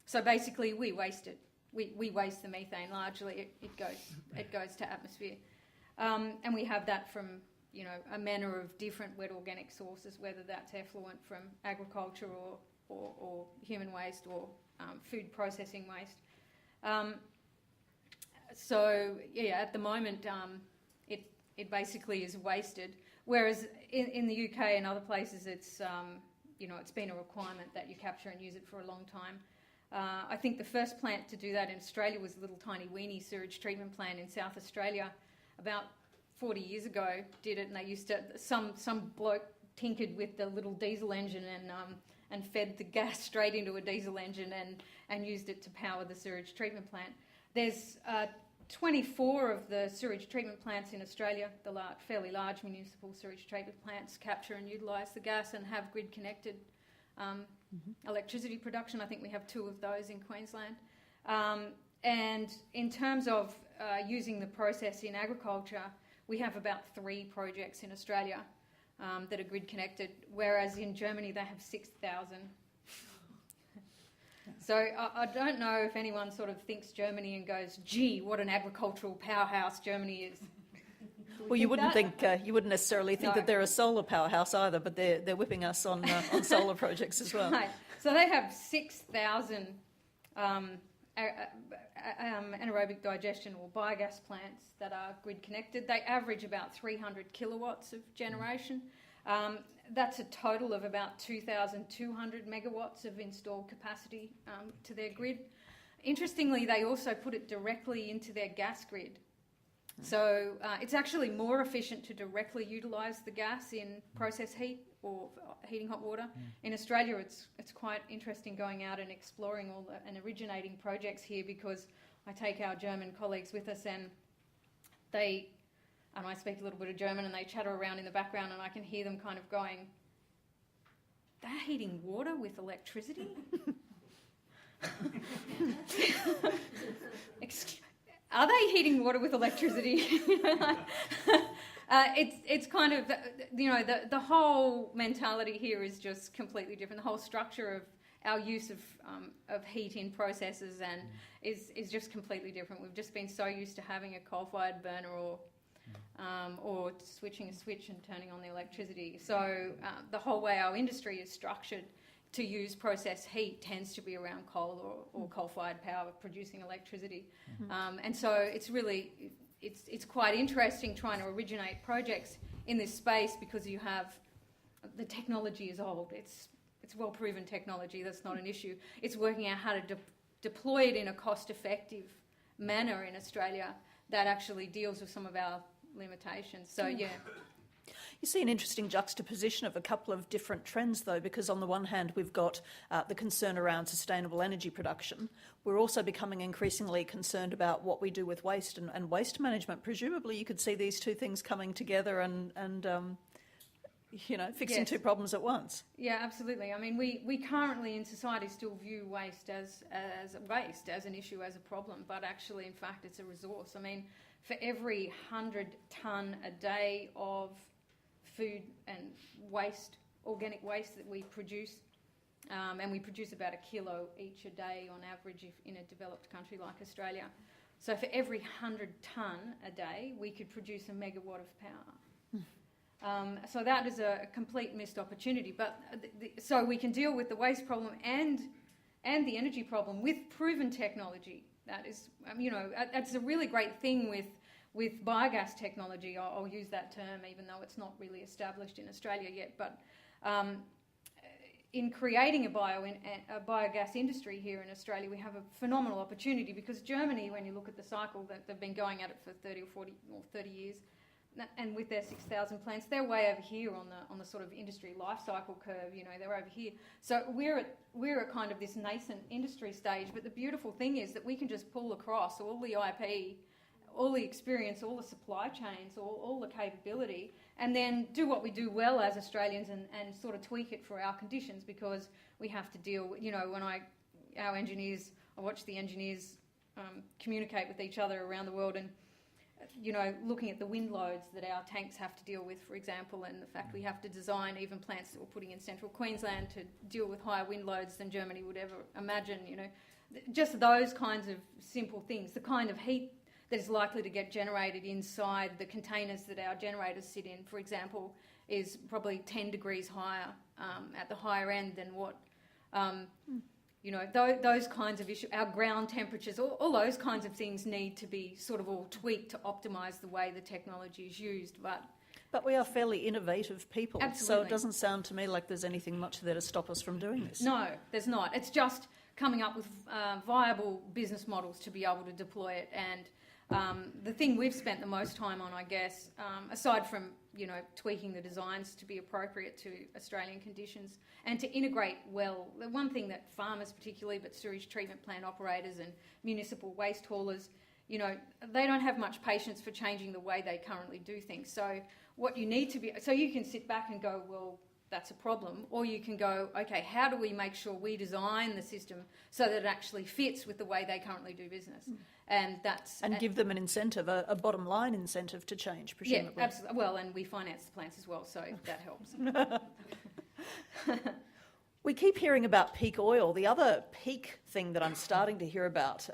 So basically, we waste it. We waste the methane largely. It goes to atmosphere, and we have that from a manner of different wet organic sources, whether that's effluent from agriculture or human waste or food processing waste. So at the moment, it basically is wasted. Whereas in the UK and other places, it's been a requirement that you capture and use it for a long time. I think the first plant to do that in Australia was a little tiny weenie sewage treatment plant in South Australia. About 40 years ago, did it, and they used to. Some bloke tinkered with the little diesel engine and fed the gas straight into a diesel engine and used it to power the sewage treatment plant. There's 24 of the sewage treatment plants in Australia, the fairly large municipal sewage treatment plants, capture and utilise the gas and have grid-connected electricity production. I think we have 2 of those in Queensland. And in terms of using the process in agriculture, we have about 3 projects in Australia that are grid-connected, whereas in Germany they have 6,000. So I don't know if anyone sort of thinks Germany and goes, gee, what an agricultural powerhouse Germany is. Well, you wouldn't necessarily think that they're a solar powerhouse either, but they're whipping us on solar projects as well. Right. So they have 6,000 anaerobic digestion or biogas plants that are grid connected. They average about 300 kilowatts of generation. That's a total of about 2,200 megawatts of installed capacity to their grid. Interestingly, they also put it directly into their gas grid. So it's actually more efficient to directly utilise the gas in process heat or heating hot water. In Australia, it's quite interesting going out and exploring and originating projects here, because I take our German colleagues with us, and I speak a little bit of German, and they chatter around in the background, and I can hear them kind of going, they're heating water with electricity? Are they heating water with electricity? It's kind of, the whole mentality here is just completely different. The whole structure of our use of heat in processes and is just completely different. We've just been so used to having a coal-fired burner or switching a switch and turning on the electricity. So the whole way our industry is structured to use process heat tends to be around coal or coal-fired power producing electricity. And so it's really, it's quite interesting trying to originate projects in this space, because you have, the technology is old. It's well-proven technology. That's not an issue. It's working out how to deploy it in a cost-effective manner in Australia that actually deals with some of our limitations. So, yeah. You see an interesting juxtaposition of a couple of different trends, though, because on the one hand, we've got the concern around sustainable energy production. We're also becoming increasingly concerned about what we do with waste and waste management. Presumably, you could see these two things coming together and fixing Yes. two problems at once. Yeah, absolutely. I mean, we currently in society still view waste as an issue, as a problem, but actually, in fact, it's a resource. I mean, for every 100 tonne a day of food and waste, organic waste that we produce, and we produce about a kilo each a day on average in a developed country like Australia. So for every 100 tonne a day, we could produce a megawatt of power. So that is a complete missed opportunity. But so we can deal with the waste problem and the energy problem with proven technology. That is, that's a really great thing with biogas technology. I'll use that term, even though it's not really established in Australia yet. But in creating a biogas industry here in Australia, we have a phenomenal opportunity, because Germany, when you look at the cycle, that they've been going at it for 30 or 40 or 30 years. And with their 6,000 plants, they're way over here on the sort of industry life cycle curve. They're over here. So we're at kind of this nascent industry stage. But the beautiful thing is that we can just pull across all the IP, all the experience, all the supply chains, all the capability, and then do what we do well as Australians and sort of tweak it for our conditions, because we have to deal. Our engineers, I watch the engineers communicate with each other around the world, and looking at the wind loads that our tanks have to deal with, for example, and the fact we have to design even plants that we're putting in central Queensland to deal with higher wind loads than Germany would ever imagine, just those kinds of simple things. The kind of heat that is likely to get generated inside the containers that our generators sit in, for example, is probably 10 degrees higher at the higher end than what... those kinds of issues, our ground temperatures, all those kinds of things need to be sort of all tweaked to optimise the way the technology is used. But we are fairly innovative people, absolutely. So it doesn't sound to me like there's anything much there to stop us from doing this. No, there's not. It's just coming up with viable business models to be able to deploy it. And the thing we've spent the most time on, I guess, aside from tweaking the designs to be appropriate to Australian conditions and to integrate well. The one thing that farmers particularly, but sewage treatment plant operators and municipal waste haulers, they don't have much patience for changing the way they currently do things. So what you need to be, so you can sit back and go, well, that's a problem, or you can go, okay, how do we make sure we design the system so that it actually fits with the way they currently do business? And give them an incentive, a bottom line incentive to change, presumably. Yeah, absolutely. Well, and we finance the plants as well, so that helps. We keep hearing about peak oil. The other peak thing that I'm starting to hear about,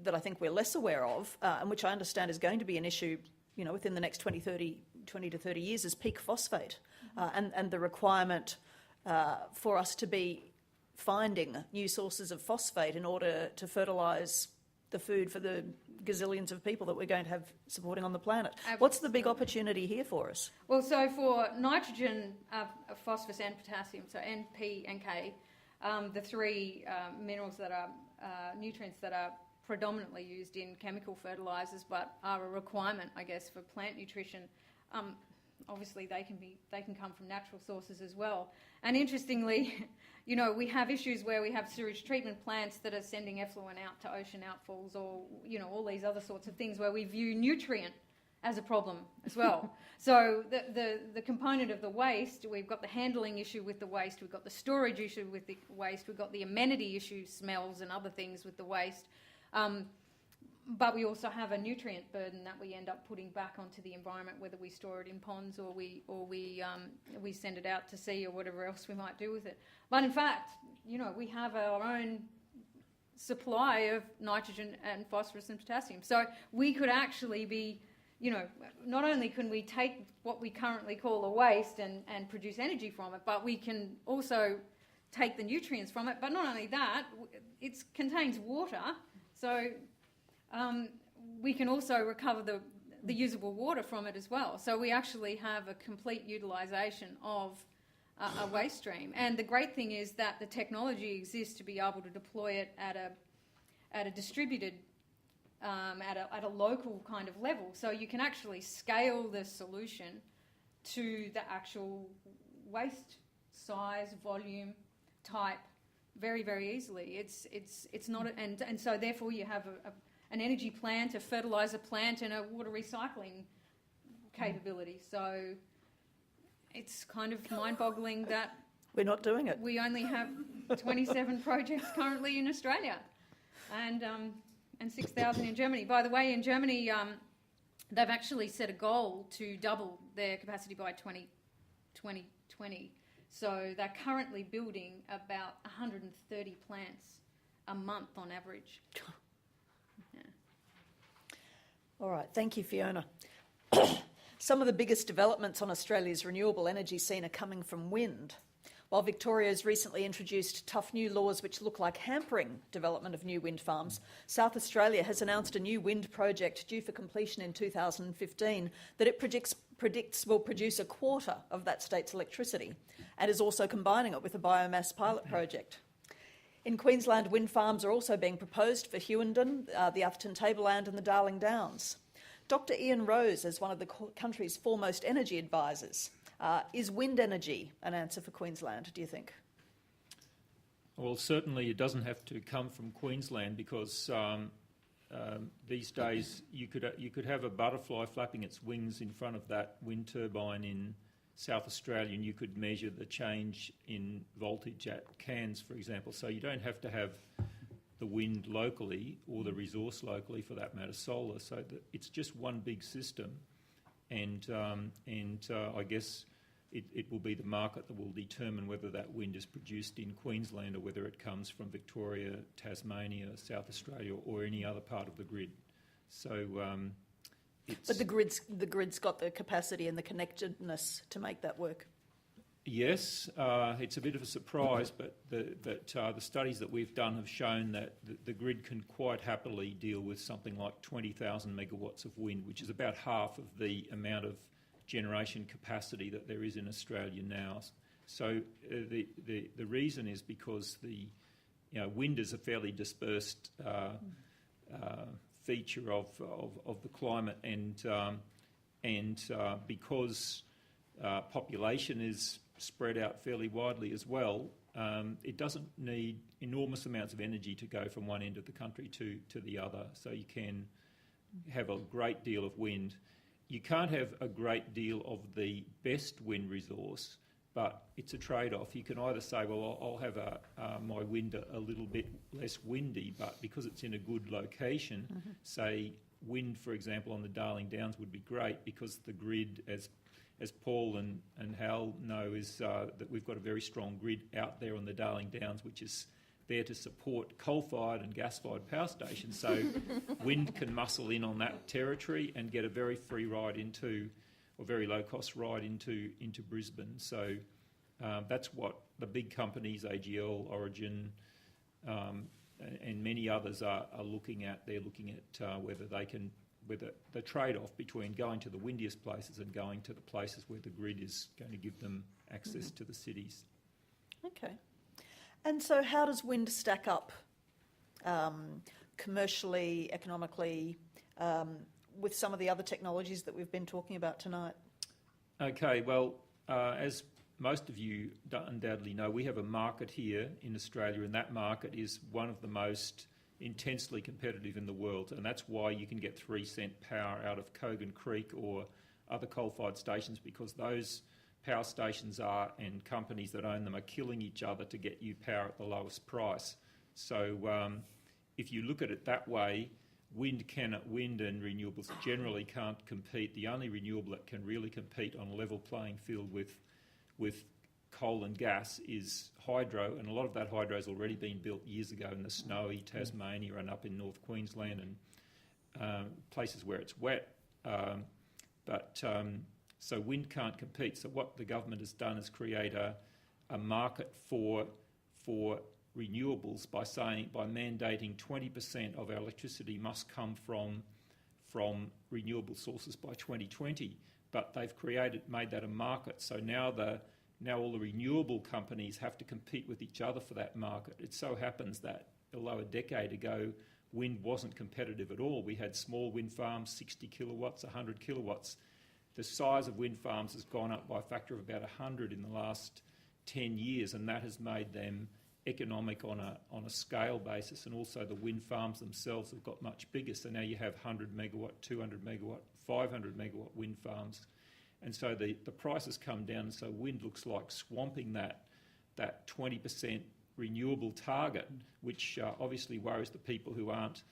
that I think we're less aware of, and which I understand is going to be an issue, within the next 20 to 30 years, is peak phosphate, and the requirement for us to be finding new sources of phosphate in order to fertilise the food for the gazillions of people that we're going to have supporting on the planet. Absolutely. What's the big opportunity here for us? Well, so for nitrogen, phosphorus and potassium, so N, P and K, the three minerals that are nutrients that are predominantly used in chemical fertilisers but are a requirement, I guess, for plant nutrition. Obviously, they can come from natural sources as well. And interestingly, we have issues where we have sewage treatment plants that are sending effluent out to ocean outfalls, or all these other sorts of things where we view nutrient as a problem as well. So the component of the waste, we've got the handling issue with the waste, we've got the storage issue with the waste, we've got the amenity issue, smells and other things with the waste. But we also have a nutrient burden that we end up putting back onto the environment, whether we store it in ponds or we send it out to sea or whatever else we might do with it. But in fact, we have our own supply of nitrogen and phosphorus and potassium. So we could actually be, not only can we take what we currently call a waste and produce energy from it, but we can also take the nutrients from it. But not only that, it contains water, so we can also recover the usable water from it as well. So we actually have a complete utilisation of a waste stream. And the great thing is that the technology exists to be able to deploy it at a distributed, at a local kind of level. So you can actually scale the solution to the actual waste size, volume, type very, very easily. It's not, and so therefore you have an energy plant, a fertiliser plant, and a water recycling capability. So it's kind of mind-boggling that We're not doing it. we only have 27 projects currently in Australia, and 6,000 in Germany. By the way, in Germany, they've actually set a goal to double their capacity by 2020. So they're currently building about 130 plants a month on average. Yeah. All right, thank you, Fiona. Some of the biggest developments on Australia's renewable energy scene are coming from wind. While Victoria's recently introduced tough new laws which look like hampering development of new wind farms, South Australia has announced a new wind project due for completion in 2015 that it predicts will produce a quarter of that state's electricity, and is also combining it with a biomass pilot project. In Queensland, wind farms are also being proposed for Hughenden, the Atherton Tableland and the Darling Downs. Dr Ian Rose, as one of the country's foremost energy advisors, is wind energy an answer for Queensland, do you think? Well, certainly it doesn't have to come from Queensland, because these days you could have a butterfly flapping its wings in front of that wind turbine in South Australia, and you could measure the change in voltage at Cairns, for example. So you don't have to have the wind locally, or the resource locally for that matter, solar. So it's just one big system, and I guess it will be the market that will determine whether that wind is produced in Queensland or whether it comes from Victoria, Tasmania, South Australia, or any other part of the grid. So But the grid's got the capacity and the connectedness to make that work. Yes, it's a bit of a surprise, but the studies that we've done have shown that the grid can quite happily deal with something like 20,000 megawatts of wind, which is about half of the amount of generation capacity that there is in Australia now. So the reason is because wind is a fairly dispersed feature of the climate, and because population is spread out fairly widely as well, it doesn't need enormous amounts of energy to go from one end of the country to the other. So you can have a great deal of wind. You can't have a great deal of the best wind resource, but it's a trade-off. You can either say, well, I'll have my wind a little bit less windy, but because it's in a good location, say wind, for example, on the Darling Downs would be great, because the grid, as Paul and Hal know, is that we've got a very strong grid out there on the Darling Downs, which is there to support coal-fired and gas-fired power stations. So wind can muscle in on that territory and get a very free ride or very low-cost ride into Brisbane. So that's what the big companies, AGL, Origin, and many others are looking at. They're looking at whether the trade-off between going to the windiest places and going to the places where the grid is going to give them access to the cities. Okay. And so how does wind stack up commercially, economically, with some of the other technologies that we've been talking about tonight? Okay, well, as most of you undoubtedly know, we have a market here in Australia, and that market is one of the most intensely competitive in the world, and that's why you can get 3-cent power out of Kogan Creek or other coal-fired stations, because those power stations and companies that own them are killing each other to get you power at the lowest price. So if you look at it that way, wind and renewables generally can't compete. The only renewable that can really compete on a level playing field with coal and gas is hydro, and a lot of that hydro has already been built years ago in the snowy Tasmania and up in North Queensland and places where it's wet. So wind can't compete. So what the government has done is create a market for renewables by mandating 20% of our electricity must come from renewable sources by 2020. But they've made that a market. So now all the renewable companies have to compete with each other for that market. It so happens that although a decade ago wind wasn't competitive at all, we had small wind farms, 60 kilowatts, 100 kilowatts. the size of wind farms has gone up by a factor of about 100 in the last 10 years, and that has made them economic on a scale basis, and also the wind farms themselves have got much bigger. So now you have 100 megawatt, 200 megawatt, 500 megawatt wind farms, and so the price has come down, and so wind looks like swamping that 20% renewable target, which obviously worries the people who aren't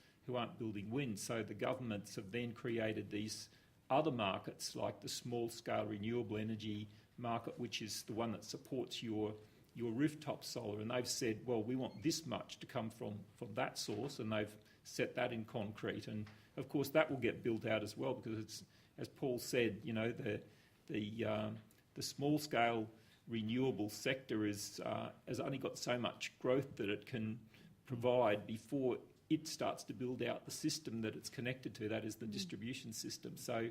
building wind. So the governments have then created these other markets, like the small-scale renewable energy market, which is the one that supports your rooftop solar, and they've said, well, we want this much to come from that source, and they've set that in concrete. And of course that will get built out as well, because it's, as Paul said, you know, the small-scale renewable sector has only got so much growth that it can provide before it starts to build out the system that it's connected to, that is the distribution system. So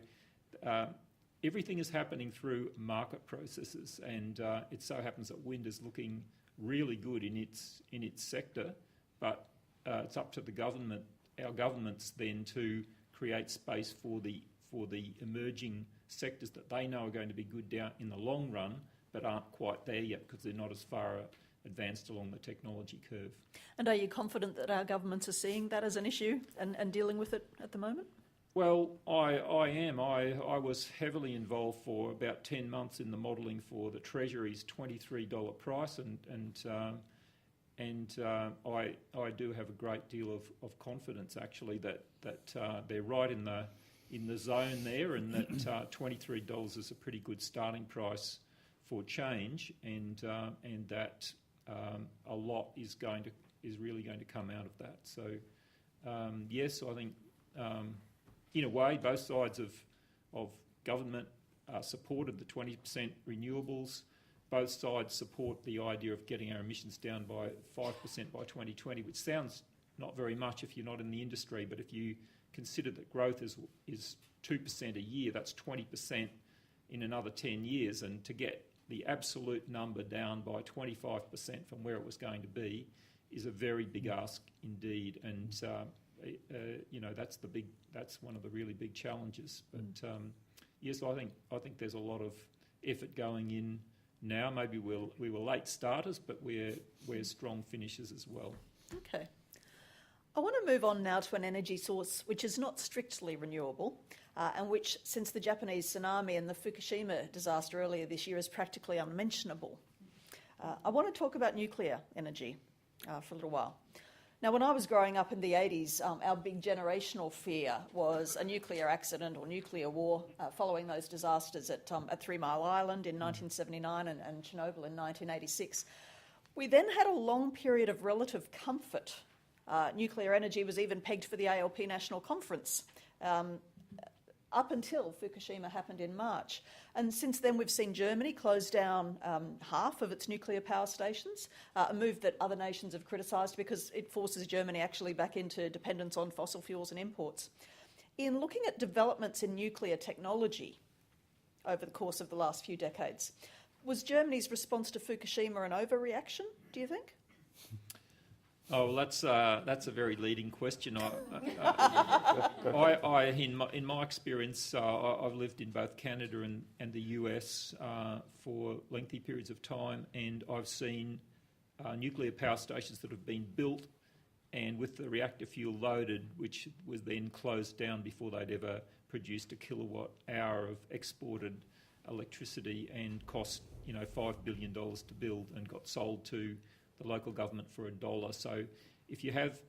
everything is happening through market processes, and it so happens that wind is looking really good in its sector, but it's up to our governments then to create space for the emerging sectors that they know are going to be good down in the long run, but aren't quite there yet because they're not as far advanced along the technology curve. And are you confident that our governments are seeing that as an issue and dealing with it at the moment? Well, I am. I was heavily involved for about 10 months in the modelling for the Treasury's $23 price, and I do have a great deal of confidence actually that they're right in the zone there, and that $23 is a pretty good starting price for change, and that a lot is really going to come out of that. So yes, I think in a way both sides of government supported the 20% renewables. Both sides support the idea of getting our emissions down by 5% by 2020, which sounds not very much if you're not in the industry, but if you consider that growth is 2% a year, that's 20% in another 10 years, and to get the absolute number down by 25% from where it was going to be is a very big ask indeed, and you know, that's one of the really big challenges. But yes, I think there's a lot of effort going in now. Maybe we were late starters, but we're strong finishers as well. Okay. I want to move on now to an energy source which is not strictly renewable, and which, since the Japanese tsunami and the Fukushima disaster earlier this year, is practically unmentionable. I want to talk about nuclear energy for a little while. Now, when I was growing up in the 80s, our big generational fear was a nuclear accident or nuclear war following those disasters at 3 Mile Island in 1979 and Chernobyl in 1986. We then had a long period of relative comfort. Nuclear energy was even pegged for the ALP National Conference up until Fukushima happened in March. And since then we've seen Germany close down half of its nuclear power stations, a move that other nations have criticised because it forces Germany actually back into dependence on fossil fuels and imports. In looking at developments in nuclear technology over the course of the last few decades, was Germany's response to Fukushima an overreaction, do you think? Oh, well, that's a very leading question. In my experience, I've lived in both Canada and the US for lengthy periods of time, and I've seen nuclear power stations that have been built and with the reactor fuel loaded, which was then closed down before they'd ever produced a kilowatt hour of exported electricity, and cost $5 billion to build, and got sold to the local government for $1. So if you have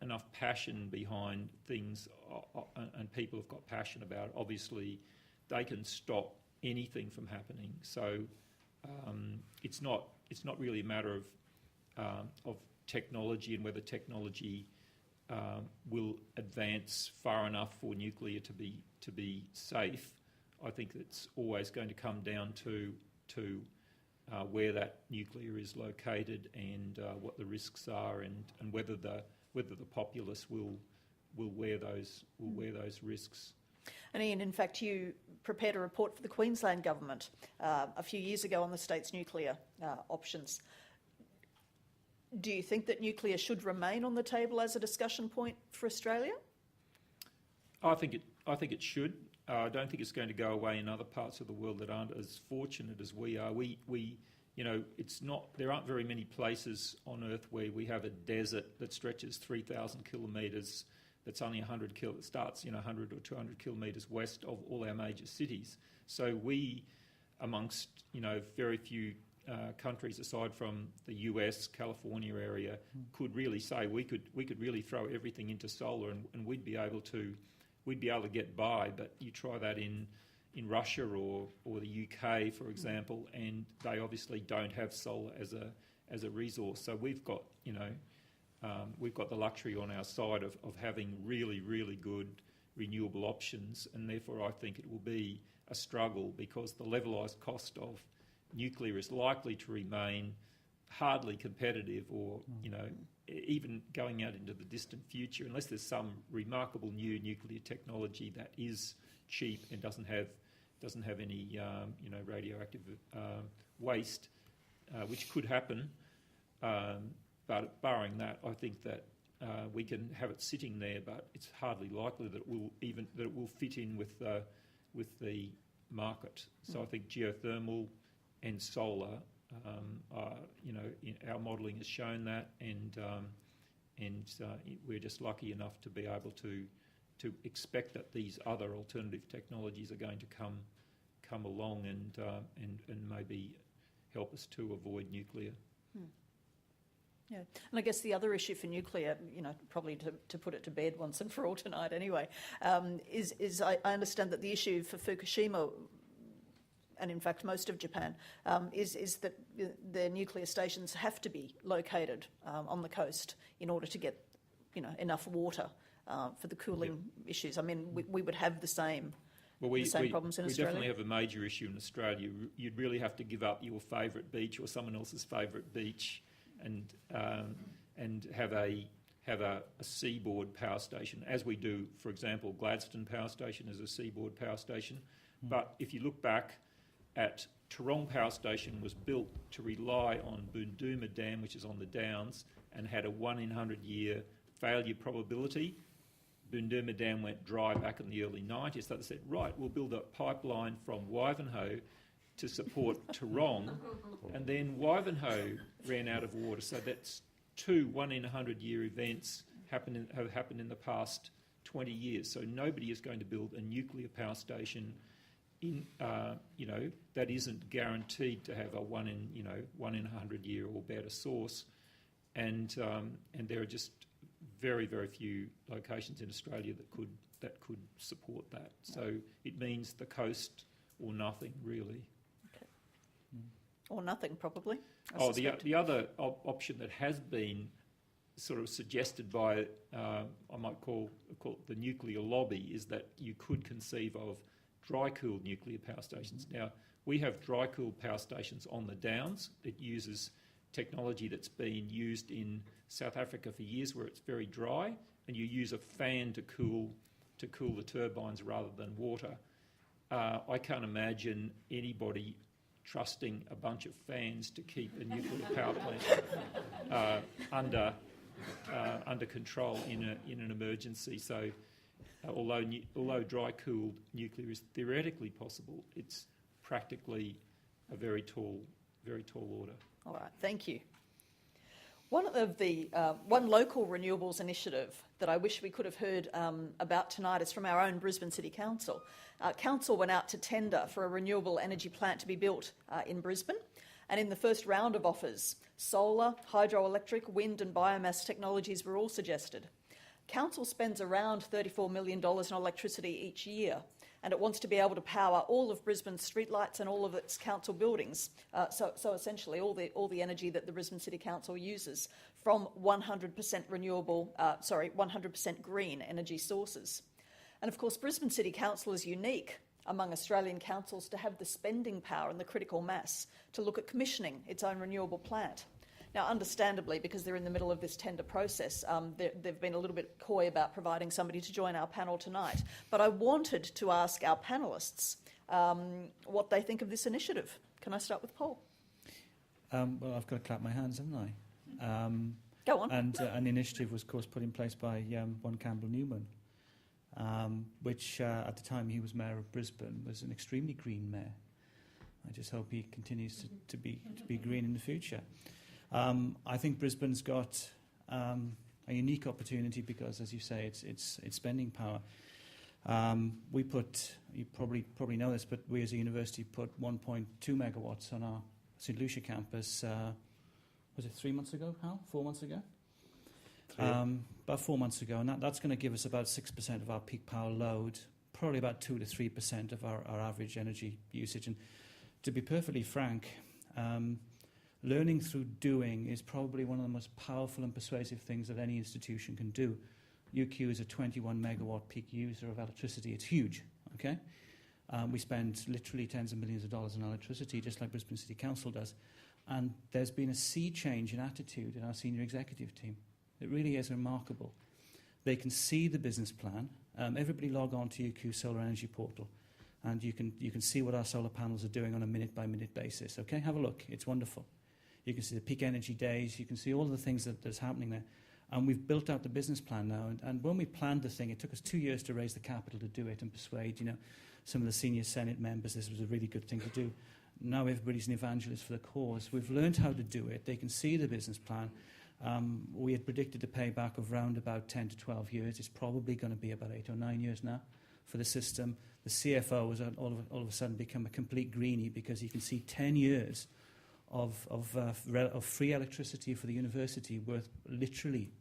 enough passion behind things, and people have got passion about it, obviously they can stop anything from happening. So it's not really a matter of technology and whether technology will advance far enough for nuclear to be safe. I think it's always going to come down to where that nuclear is located, and what the risks are, and whether the populace will wear those risks. And Ian, in fact, you prepared a report for the Queensland government a few years ago on the state's nuclear options. Do you think that nuclear should remain on the table as a discussion point for Australia? I think it should. I don't think it's going to go away in other parts of the world that aren't as fortunate as we are. There aren't very many places on Earth where we have a desert that stretches 3,000 kilometres. That's only 100 starts 100 or 200 kilometres west of all our major cities. So we, amongst very few countries aside from the US, California area, could really say we could really throw everything into solar and we'd be able to get by. But you try that in Russia or the UK, for example, and they obviously don't have solar as a resource. So we've got the luxury on our side of having really, really good renewable options, and therefore I think it will be a struggle because the levelised cost of nuclear is likely to remain hardly competitive or, even going out into the distant future, unless there's some remarkable new nuclear technology that is cheap and doesn't have any, radioactive waste, which could happen. But barring that, I think that we can have it sitting there, but it's hardly likely that it will fit in with the market. So I think geothermal and solar, our modelling has shown that, and we're just lucky enough to be able to expect that these other alternative technologies are going to come along and maybe help us to avoid nuclear. Yeah, and I guess the other issue for nuclear, probably to put it to bed once and for all tonight anyway, is I understand that the issue for Fukushima, and in fact most of Japan, is that their nuclear stations have to be located on the coast in order to get, enough water for the cooling issues. I mean, we would have the same. Problems in Australia. We definitely have a major issue in Australia. You'd really have to give up your favourite beach or someone else's favourite beach and have a seaboard power station, as we do, for example, Gladstone Power Station is a seaboard power station. But if you look back at Tarong Power Station, was built to rely on Bunduma Dam, which is on the Downs, and had a 1 in 100 year failure probability. Bunduma Dam went dry back in the early 90s, so they said, right, we'll build a pipeline from Wivenhoe to support Tarong, and then Wivenhoe ran out of water. So that's 2 1 in 100 year events have happened in the past 20 years. So nobody is going to build a nuclear power station that isn't guaranteed to have a 1 in 100 year or better source, and there are just very, very few locations in Australia that could support that. So it means the coast or nothing, really. Or nothing, probably. The other option that has been sort of suggested by, I might call it the nuclear lobby, is that you could conceive of dry-cooled nuclear power stations. Now, we have dry-cooled power stations on the Downs. It uses technology that's been used in South Africa for years, where it's very dry, and you use a fan to cool the turbines rather than water. I can't imagine anybody trusting a bunch of fans to keep a nuclear power plant under control in an emergency. So, although dry-cooled nuclear is theoretically possible, it's practically a very tall order. All right, thank you. One local renewables initiative that I wish we could have heard about tonight is from our own Brisbane City Council. Council went out to tender for a renewable energy plant to be built in Brisbane, and in the first round of offers, solar, hydroelectric, wind and biomass technologies were all suggested. Council spends around $34 million in electricity each year, and it wants to be able to power all of Brisbane's streetlights and all of its council buildings. So essentially, all the energy that the Brisbane City Council uses from 100% 100% green energy sources. And of course, Brisbane City Council is unique among Australian councils to have the spending power and the critical mass to look at commissioning its own renewable plant. Now, understandably, because they're in the middle of this tender process, they've been a little bit coy about providing somebody to join our panel tonight. But I wanted to ask our panellists what they think of this initiative. Can I start with Paul? Well, I've got to clap my hands, haven't I? Go on. And an initiative was, of course, put in place by one Campbell Newman. which at the time he was mayor of Brisbane was an extremely green mayor. I just hope he continues to be green in the future. I think Brisbane's got a unique opportunity because, as you say, it's spending power. We put, you probably know this, but we as a university put 1.2 megawatts on our St Lucia campus. Was it 3 months ago, Hal? 4 months ago? About 4 months ago, and that's going to give us about 6% of our peak power load, probably about 2 to 3% of our average energy usage. And to be perfectly frank, learning through doing is probably one of the most powerful and persuasive things that any institution can do. UQ is a 21 megawatt peak user of electricity. It's huge, okay? We spend literally tens of millions of dollars on electricity, just like Brisbane City Council does. And there's been a sea change in attitude in our senior executive team. It really is remarkable. They can see the business plan. Everybody log on to UQ Solar Energy Portal, and you can see what our solar panels are doing on a minute-by-minute basis. Okay, have a look. It's wonderful. You can see the peak energy days. You can see all of the things that's happening there. And we've built out the business plan now. And when we planned the thing, it took us 2 years to raise the capital to do it and persuade, some of the senior Senate members this was a really good thing to do. Now everybody's an evangelist for the cause. We've learned how to do it. They can see the business plan. We had predicted a payback of around about 10 to 12 years. It's probably going to be about 8 or 9 years now for the system. The CFO has all of a sudden become a complete greenie because he can see 10 years of free electricity for the university worth literally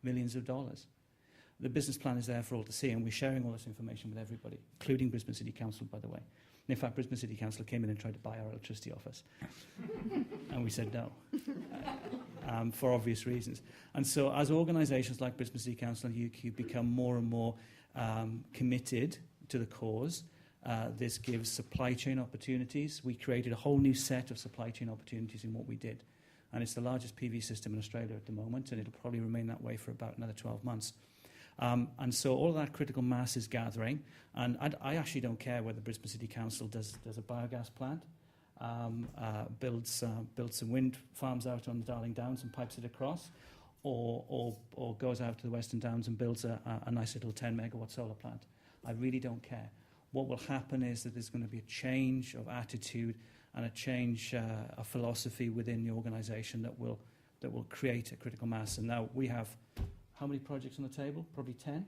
millions of dollars. The business plan is there for all to see, and we're sharing all this information with everybody, including Brisbane City Council, by the way. And in fact, Brisbane City Council came in and tried to buy our electricity off us. And we said no, for obvious reasons. And so as organisations like Brisbane City Council and UQ become more and more committed to the cause, this gives supply chain opportunities. We created a whole new set of supply chain opportunities in what we did. And it's the largest PV system in Australia at the moment, and it'll probably remain that way for about another 12 months. And so all of that critical mass is gathering, and I actually don't care whether Brisbane City Council does a biogas plant, builds some wind farms out on the Darling Downs and pipes it across, or goes out to the Western Downs and builds a nice little 10 megawatt solar plant. I really don't care. What will happen is that there's going to be a change of attitude and a change of philosophy within the organisation that will create a critical mass. And now we have how many projects on the table? Probably 10,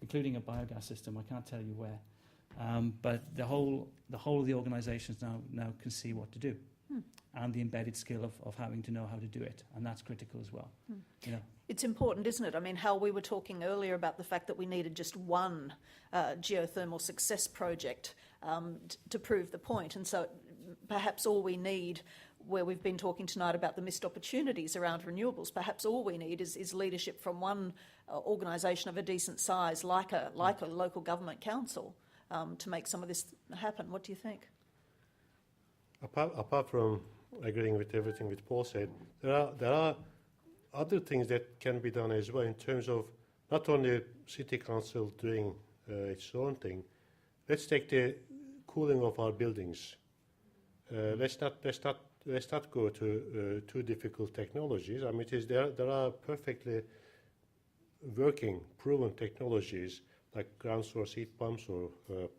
including a biogas system. I can't tell you where. But the whole of the organisations now can see what to do, and the embedded skill of having to know how to do it, and that's critical as well. It's important, isn't it? I mean, Hal, we were talking earlier about the fact that we needed just one geothermal success project to prove the point, and so perhaps all we need, where we've been talking tonight about the missed opportunities around renewables, perhaps all we need is leadership from one organisation of a decent size, like a local government council, to make some of this happen. What do you think? Apart from agreeing with everything that Paul said, there are other things that can be done as well in terms of not only City Council doing its own thing. Let's take the cooling of our buildings. Let's not go to too difficult technologies. I mean, there are perfectly working, proven technologies like ground source heat pumps or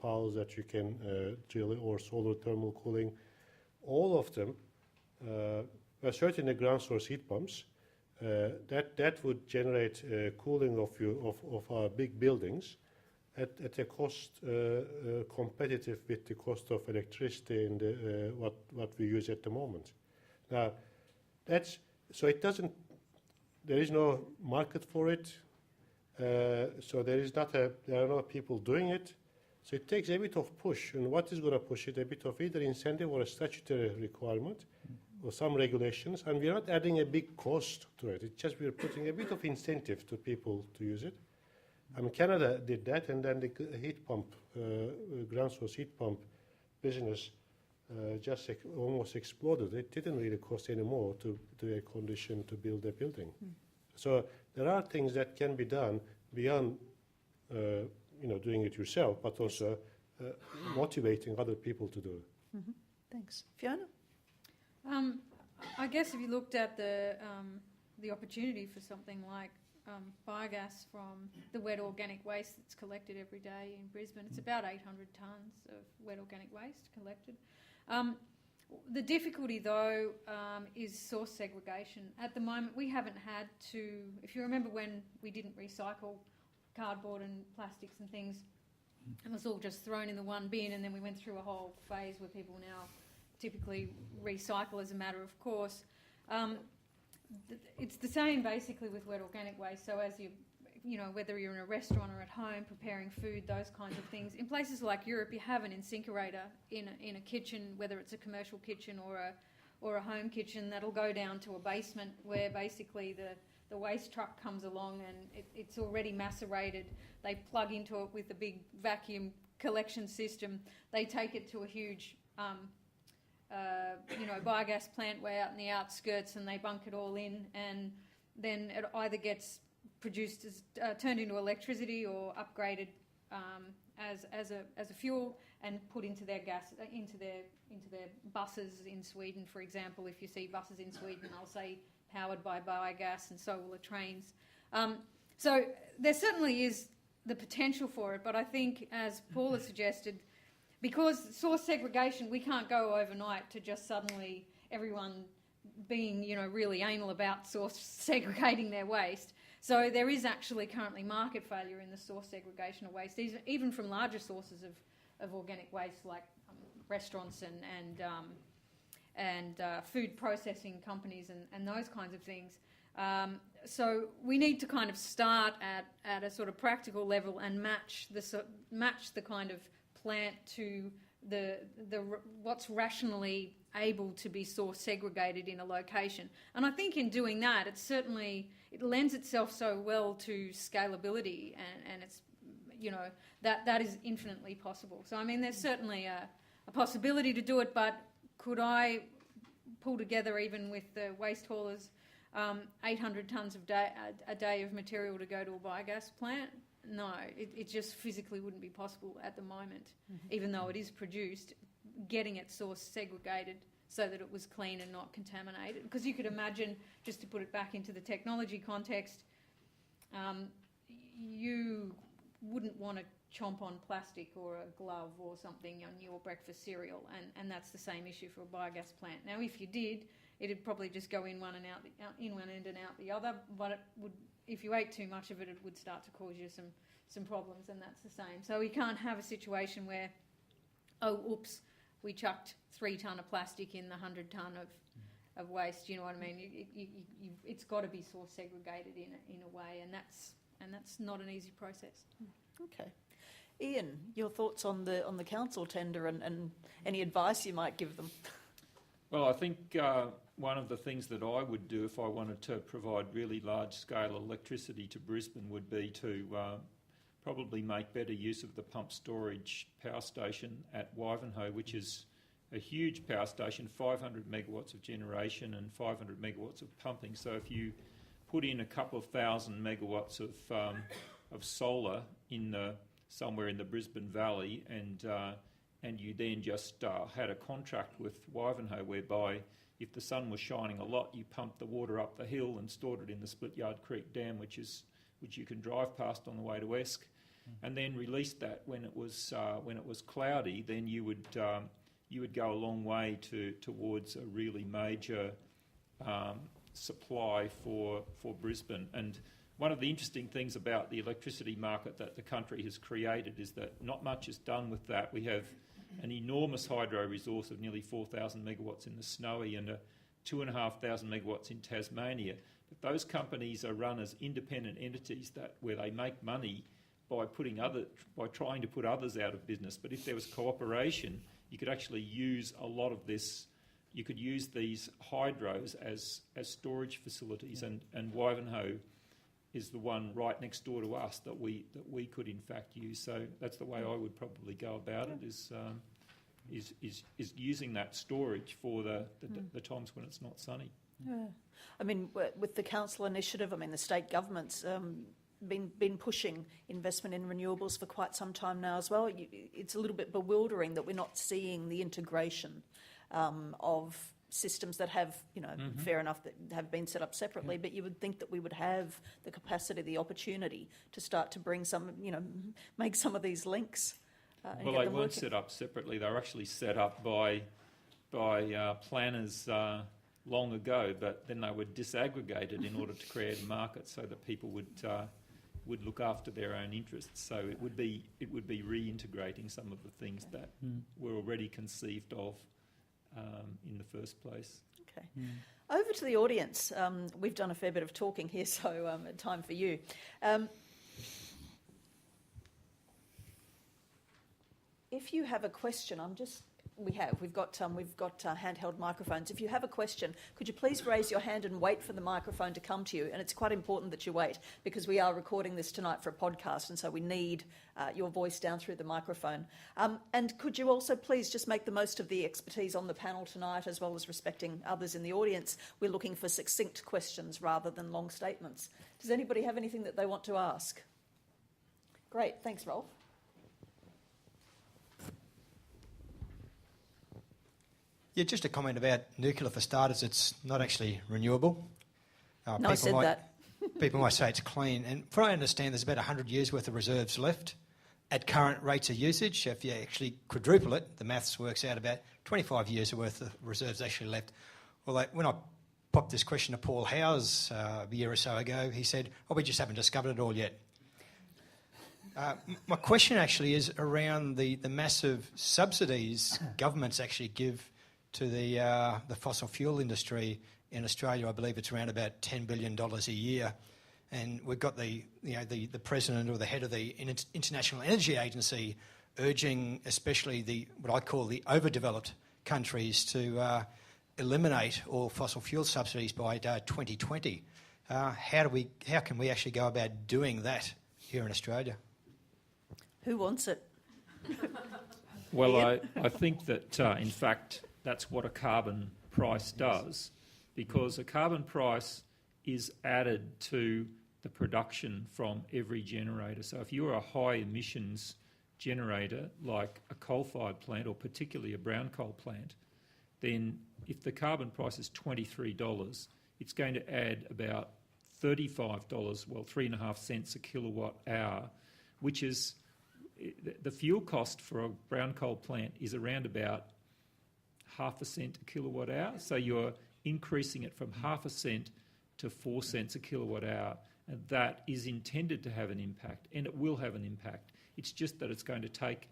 piles that you can drill, or solar thermal cooling. All of them, certainly ground source heat pumps, that would generate cooling of our big buildings at a cost competitive with the cost of electricity and what we use at the moment. Now, it doesn't. There is no market for it. So there are no people doing it. So it takes a bit of push, and what is going to push it? A bit of either incentive or a statutory requirement, or some regulations. And we're not adding a big cost to it. It's just we're putting a bit of incentive to people to use it. I mean, Canada did that, and then the heat pump, ground source heat pump business just almost exploded. It didn't really cost any more to air condition to build a building. So there are things that can be done beyond, doing it yourself, but also motivating other people to do it. Mm-hmm. Thanks. Fiona? I guess if you looked at the opportunity for something like biogas from the wet organic waste that's collected every day in Brisbane. It's about 800 tonnes of wet organic waste collected. The difficulty, though, is source segregation. At the moment, we haven't had to... If you remember when we didn't recycle cardboard and plastics and things, it was all just thrown in the one bin, and then we went through a whole phase where people now typically recycle as a matter of course. It's the same basically with wet organic waste. So as you know, whether you're in a restaurant or at home preparing food, those kinds of things. In places like Europe, you have an incinerator in a kitchen, whether it's a commercial kitchen or a home kitchen, that'll go down to a basement where basically the waste truck comes along and it's already macerated. They plug into it with a big vacuum collection system. They take it to a huge biogas plant way out in the outskirts, and they bunk it all in, and then it either gets produced as turned into electricity or upgraded as a fuel and put into their gas into their buses in Sweden, for example. If you see buses in Sweden, they'll say powered by biogas, and so will the trains. So there certainly is the potential for it, but I think, as Paul has suggested, because source segregation, we can't go overnight to just suddenly everyone being, really anal about source segregating their waste. So there is actually currently market failure in the source segregation of waste, even from larger sources of organic waste like restaurants and food processing companies and those kinds of things. So we need to kind of start at a sort of practical level and match the kind of plant to the what's rationally able to be source segregated in a location. And I think in doing that, it lends itself so well to scalability, and it's, that is infinitely possible. So I mean, there's certainly a possibility to do it, but could I pull together, even with the waste haulers, 800 tonnes a day of material to go to a biogas plant? No, it just physically wouldn't be possible at the moment, even though it is produced, getting it source segregated so that it was clean and not contaminated. Because you could imagine, just to put it back into the technology context, you wouldn't want to chomp on plastic or a glove or something on your breakfast cereal, and that's the same issue for a biogas plant. Now, if you did, it'd probably just go in one and out, in one end and out the other, but it would, if you ate too much of it, it would start to cause you some problems, and that's the same. So we can't have a situation where, oh, oops, we chucked 3 tonne of plastic in the 100 tonne of waste. You know what I mean? It's got to be source segregated in a way, and that's not an easy process. Okay. Ian, your thoughts on the council tender and any advice you might give them? Well, I think one of the things that I would do if I wanted to provide really large-scale electricity to Brisbane would be to probably make better use of the pump storage power station at Waterhouse, which is a huge power station, 500 megawatts of generation and 500 megawatts of pumping. So if you put in a couple of thousand megawatts of solar in somewhere in the Brisbane Valley, and you then just had a contract with Waterhouse whereby if the sun was shining a lot, you pumped the water up the hill and stored it in the Split Yard Creek Dam, which you can drive past on the way to Esk, and then released that when it was cloudy. Then you would go a long way towards a really major supply for Brisbane. And one of the interesting things about the electricity market that the country has created is that not much is done with that. We have an enormous hydro resource of nearly 4,000 megawatts in the Snowy and 2,500 megawatts in Tasmania. But those companies are run as independent entities where they make money by trying to put others out of business. But if there was cooperation, you could actually use a lot of this. You could use these hydros as storage facilities, and Waterhouse is the one right next door to us that we could in fact use. So that's the way I would probably go about it, is using that storage for the times when it's not sunny. Yeah. I mean, with the council initiative, I mean, the state government's been pushing investment in renewables for quite some time now as well. It's a little bit bewildering that we're not seeing the integration of systems that have, fair enough, that have been set up separately, but you would think that we would have the capacity, the opportunity to start to bring some, make some of these links. And Well, get they them weren't working. set up separately. They were actually set up by planners long ago, but then they were disaggregated in order to create a market so that people would look after their own interests. So it would be reintegrating some of the things that were already conceived of in the first place. Okay. Over to the audience. We've done a fair bit of talking here, so time for you. If you have a question, we've got handheld microphones. If you have a question, could you please raise your hand and wait for the microphone to come to you? And it's quite important that you wait, because we are recording this tonight for a podcast, and so we need your voice down through the microphone. And could you also please just make the most of the expertise on the panel tonight, as well as respecting others in the audience? We're looking for succinct questions rather than long statements. Does anybody have anything that they want to ask? Great, thanks, Rolf. Yeah, just a comment about nuclear for starters. It's not actually renewable. No, I said that. People might say it's clean. And from what I understand, there's about 100 years' worth of reserves left at current rates of usage. If you actually quadruple it, the maths works out about 25 years' worth of reserves actually left. Well, when I popped this question to Paul Howes a year or so ago, he said, we just haven't discovered it all yet. My question actually is around the massive subsidies governments actually give to the fossil fuel industry in Australia. I believe it's around about $10 billion a year, and we've got the president or the head of the International Energy Agency urging, especially what I call the overdeveloped countries, to eliminate all fossil fuel subsidies by 2020. How can we actually go about doing that here in Australia? Who wants it? Well, I think that, in fact, that's what a carbon price does, because a carbon price is added to the production from every generator. So if you're a high emissions generator, like a coal-fired plant, or particularly a brown coal plant, then if the carbon price is $23, it's going to add about $35, 3.5 cents a kilowatt hour, which is the fuel cost for a brown coal plant is around about 0.5 cent a kilowatt hour. So you're increasing it from 0.5 cent to 4 cents a kilowatt hour, and that is intended to have an impact, and it will have an impact. It's just that it's going to take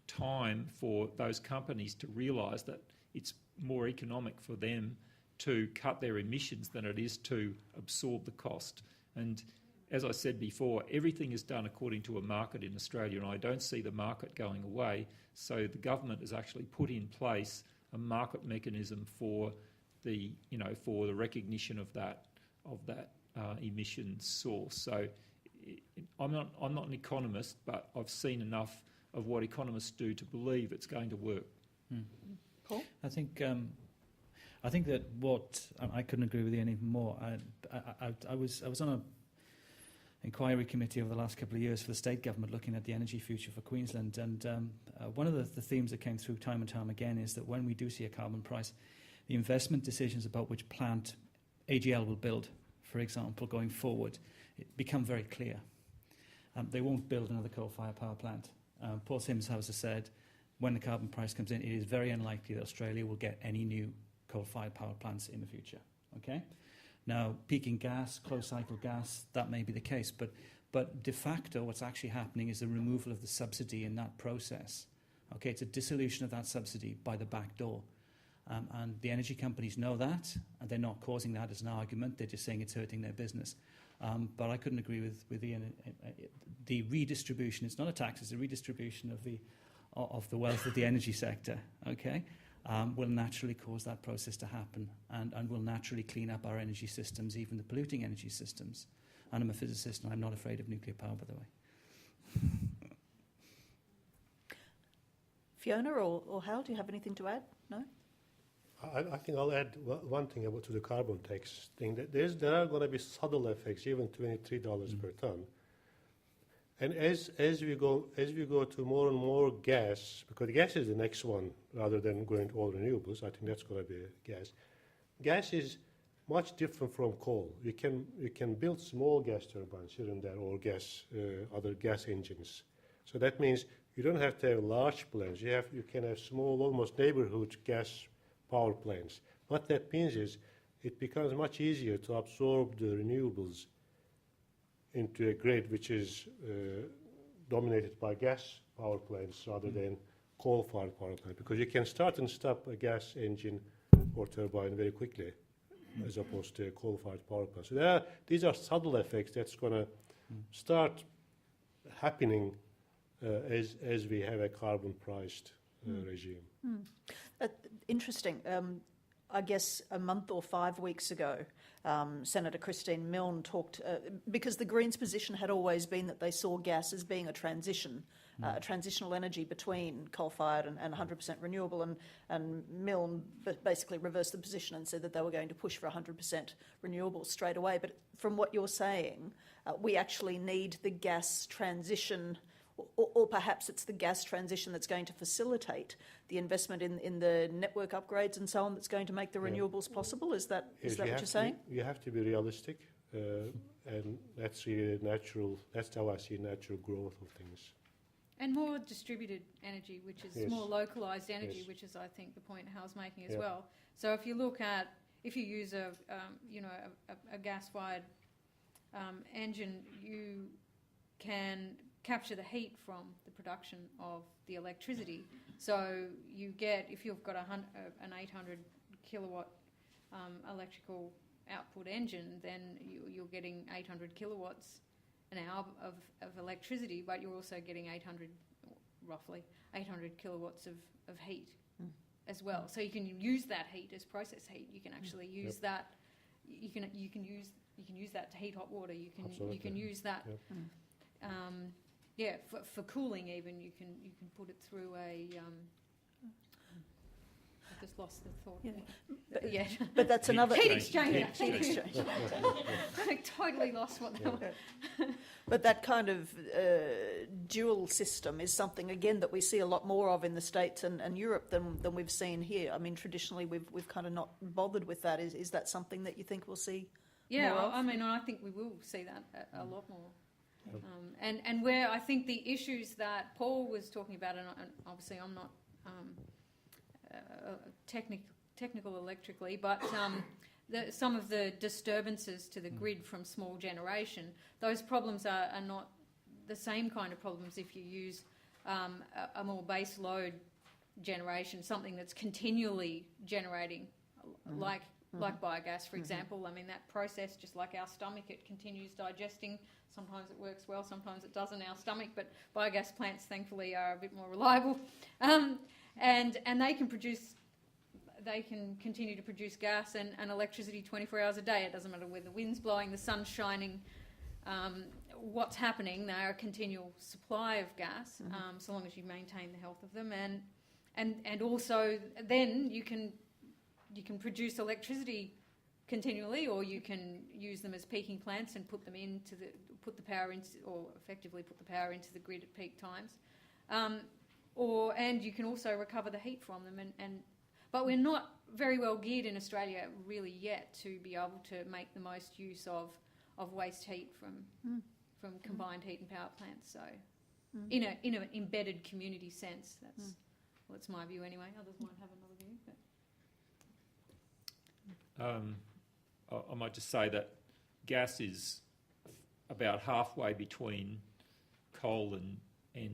time for those companies to realise that it's more economic for them to cut their emissions than it is to absorb the cost. And as I said before, everything is done according to a market in Australia, and I don't see the market going away. So the government has actually put in place a market mechanism for the recognition of that emission source. So I'm not an economist, but I've seen enough of what economists do to believe it's going to work. Paul? I think that I couldn't agree with you any more. I was on a inquiry committee over the last couple of years for the state government looking at the energy future for Queensland, and one of the themes that came through time and time again is that when we do see a carbon price, the investment decisions about which plant AGL will build, for example, going forward, become very clear. They won't build another coal-fired power plant. Paul Sims has said, when the carbon price comes in, it is very unlikely that Australia will get any new coal-fired power plants in the future. Okay? Now, peaking gas, closed-cycle gas, that may be the case, but de facto what's actually happening is the removal of the subsidy in that process. Okay, it's a dissolution of that subsidy by the back door. And the energy companies know that, and they're not causing that as an argument, they're just saying it's hurting their business. But I couldn't agree with Ian. The redistribution, it's not a tax, it's a redistribution of the wealth of the energy sector, okay? Will naturally cause that process to happen, and will naturally clean up our energy systems, even the polluting energy systems. And I'm a physicist, and I'm not afraid of nuclear power, by the way. Fiona or Hal, do you have anything to add? No? I think I'll add one thing to the carbon tax thing. There are going to be subtle effects, even $23 per tonne. And as we go to more and more gas, because gas is the next one rather than going to all renewables, I think that's going to be gas. Gas is much different from coal. You can build small gas turbines here and there, or other gas engines. So that means you don't have to have large plants. You can have small, almost neighborhood gas power plants. What that means is it becomes much easier to absorb the renewables into a grid which is dominated by gas power plants rather than coal-fired power plants, because you can start and stop a gas engine or turbine very quickly, as opposed to a coal-fired power plant. So these are subtle effects that's going to start happening as we have a carbon-priced regime. Interesting. I guess a month or 5 weeks ago, Senator Christine Milne talked, because the Greens' position had always been that they saw gas as being a transitional energy between coal-fired and 100% renewable, and Milne basically reversed the position and said that they were going to push for 100% renewables straight away. But from what you're saying, we actually need the gas transition, or perhaps it's the gas transition that's going to facilitate the investment in the network upgrades and so on that's going to make the renewables possible. Is that what you're saying? You have to be realistic, and that's really natural. That's how I see natural growth of things. And more distributed energy, which is more localised energy, which is, I think, the point Hal's making as well. So if you use a gas-fired engine, you can capture the heat from the production of the electricity. So you get, if you've got an 800 kilowatt electrical output engine, then you're getting 800 kilowatts an hour of electricity, but you're also getting roughly 800 kilowatts of heat as well. So you can use that heat as process heat. You can actually use that. You can use that to heat hot water. You can use that. For cooling even, you can put it through a. I just lost the thought. But that's another heat exchanger. Heat exchanger. I totally lost what that was. But that kind of dual system is something again that we see a lot more of in the States and Europe than we've seen here. I mean, traditionally we've kind of not bothered with that. Is that something that you think we'll see? Yeah, more of? I mean, I think we will see that a lot more. And where I think the issues that Paul was talking about, and obviously I'm not technical electrically, but some of the disturbances to the grid from small generation, those problems are not the same kind of problems if you use a more base load generation, something that's continually generating, like biogas, for example. I mean, that process, just like our stomach, it continues digesting. Sometimes it works well, sometimes it doesn't, our stomach, but biogas plants, thankfully, are a bit more reliable. And they can continue to produce gas and electricity 24 hours a day. It doesn't matter whether the wind's blowing, the sun's shining, what's happening. They are a continual supply of gas, so long as you maintain the health of them. And also then you can produce electricity continually, or you can use them as peaking plants and put the power into the grid at peak times, and you can also recover the heat from them. But we're not very well geared in Australia really yet to be able to make the most use of waste heat from combined heat and power plants. So in an embedded community sense, that's my view anyway. Others might have another view. But. I might just say that gas is about halfway between coal and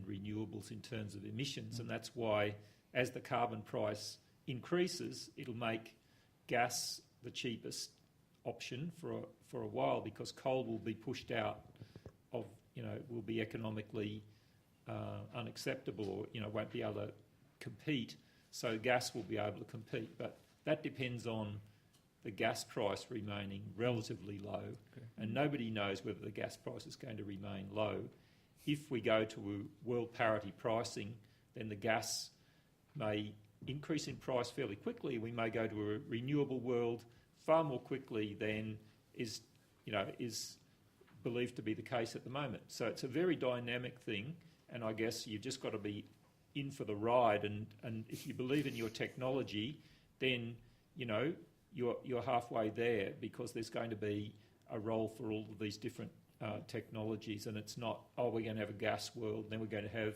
renewables in terms of emissions, and that's why, as the carbon price increases, it'll make gas the cheapest option for a while, because coal will be pushed out of, will be economically unacceptable, or won't be able to compete. So gas will be able to compete, but that depends on the gas price remaining relatively low, and nobody knows whether the gas price is going to remain low. If we go to world parity pricing, then the gas may increase in price fairly quickly. We may go to a renewable world far more quickly than is believed to be the case at the moment. So it's a very dynamic thing, and I guess you've just got to be in for the ride. And if you believe in your technology, then you're halfway there, because there's going to be a role for all of these different technologies, and it's not, we're going to have a gas world, then we're going to have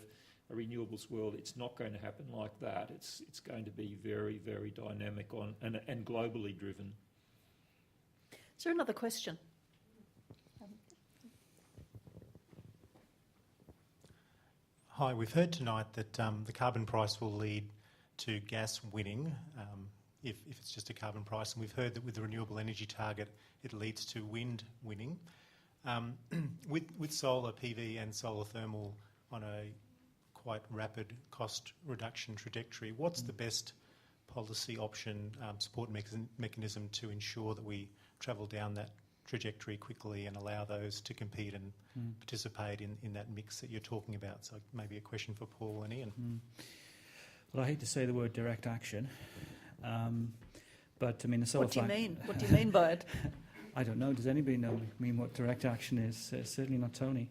a renewables world. It's not going to happen like that. It's going to be very, very dynamic and globally driven. Is there another question? Hi, we've heard tonight that the carbon price will lead to gas winning if it's just a carbon price, and we've heard that with the renewable energy target it leads to wind winning. With solar PV and solar thermal on a quite rapid cost reduction trajectory, what's the best policy option, support mechanism to ensure that we travel down that trajectory quickly and allow those to compete and participate in that mix that you're talking about? So maybe a question for Paul and Ian. Well, I hate to say the word direct action, but I mean the solar. What do you mean? What do you mean by it? I don't know. Does anybody mean what direct action is? Certainly not Tony.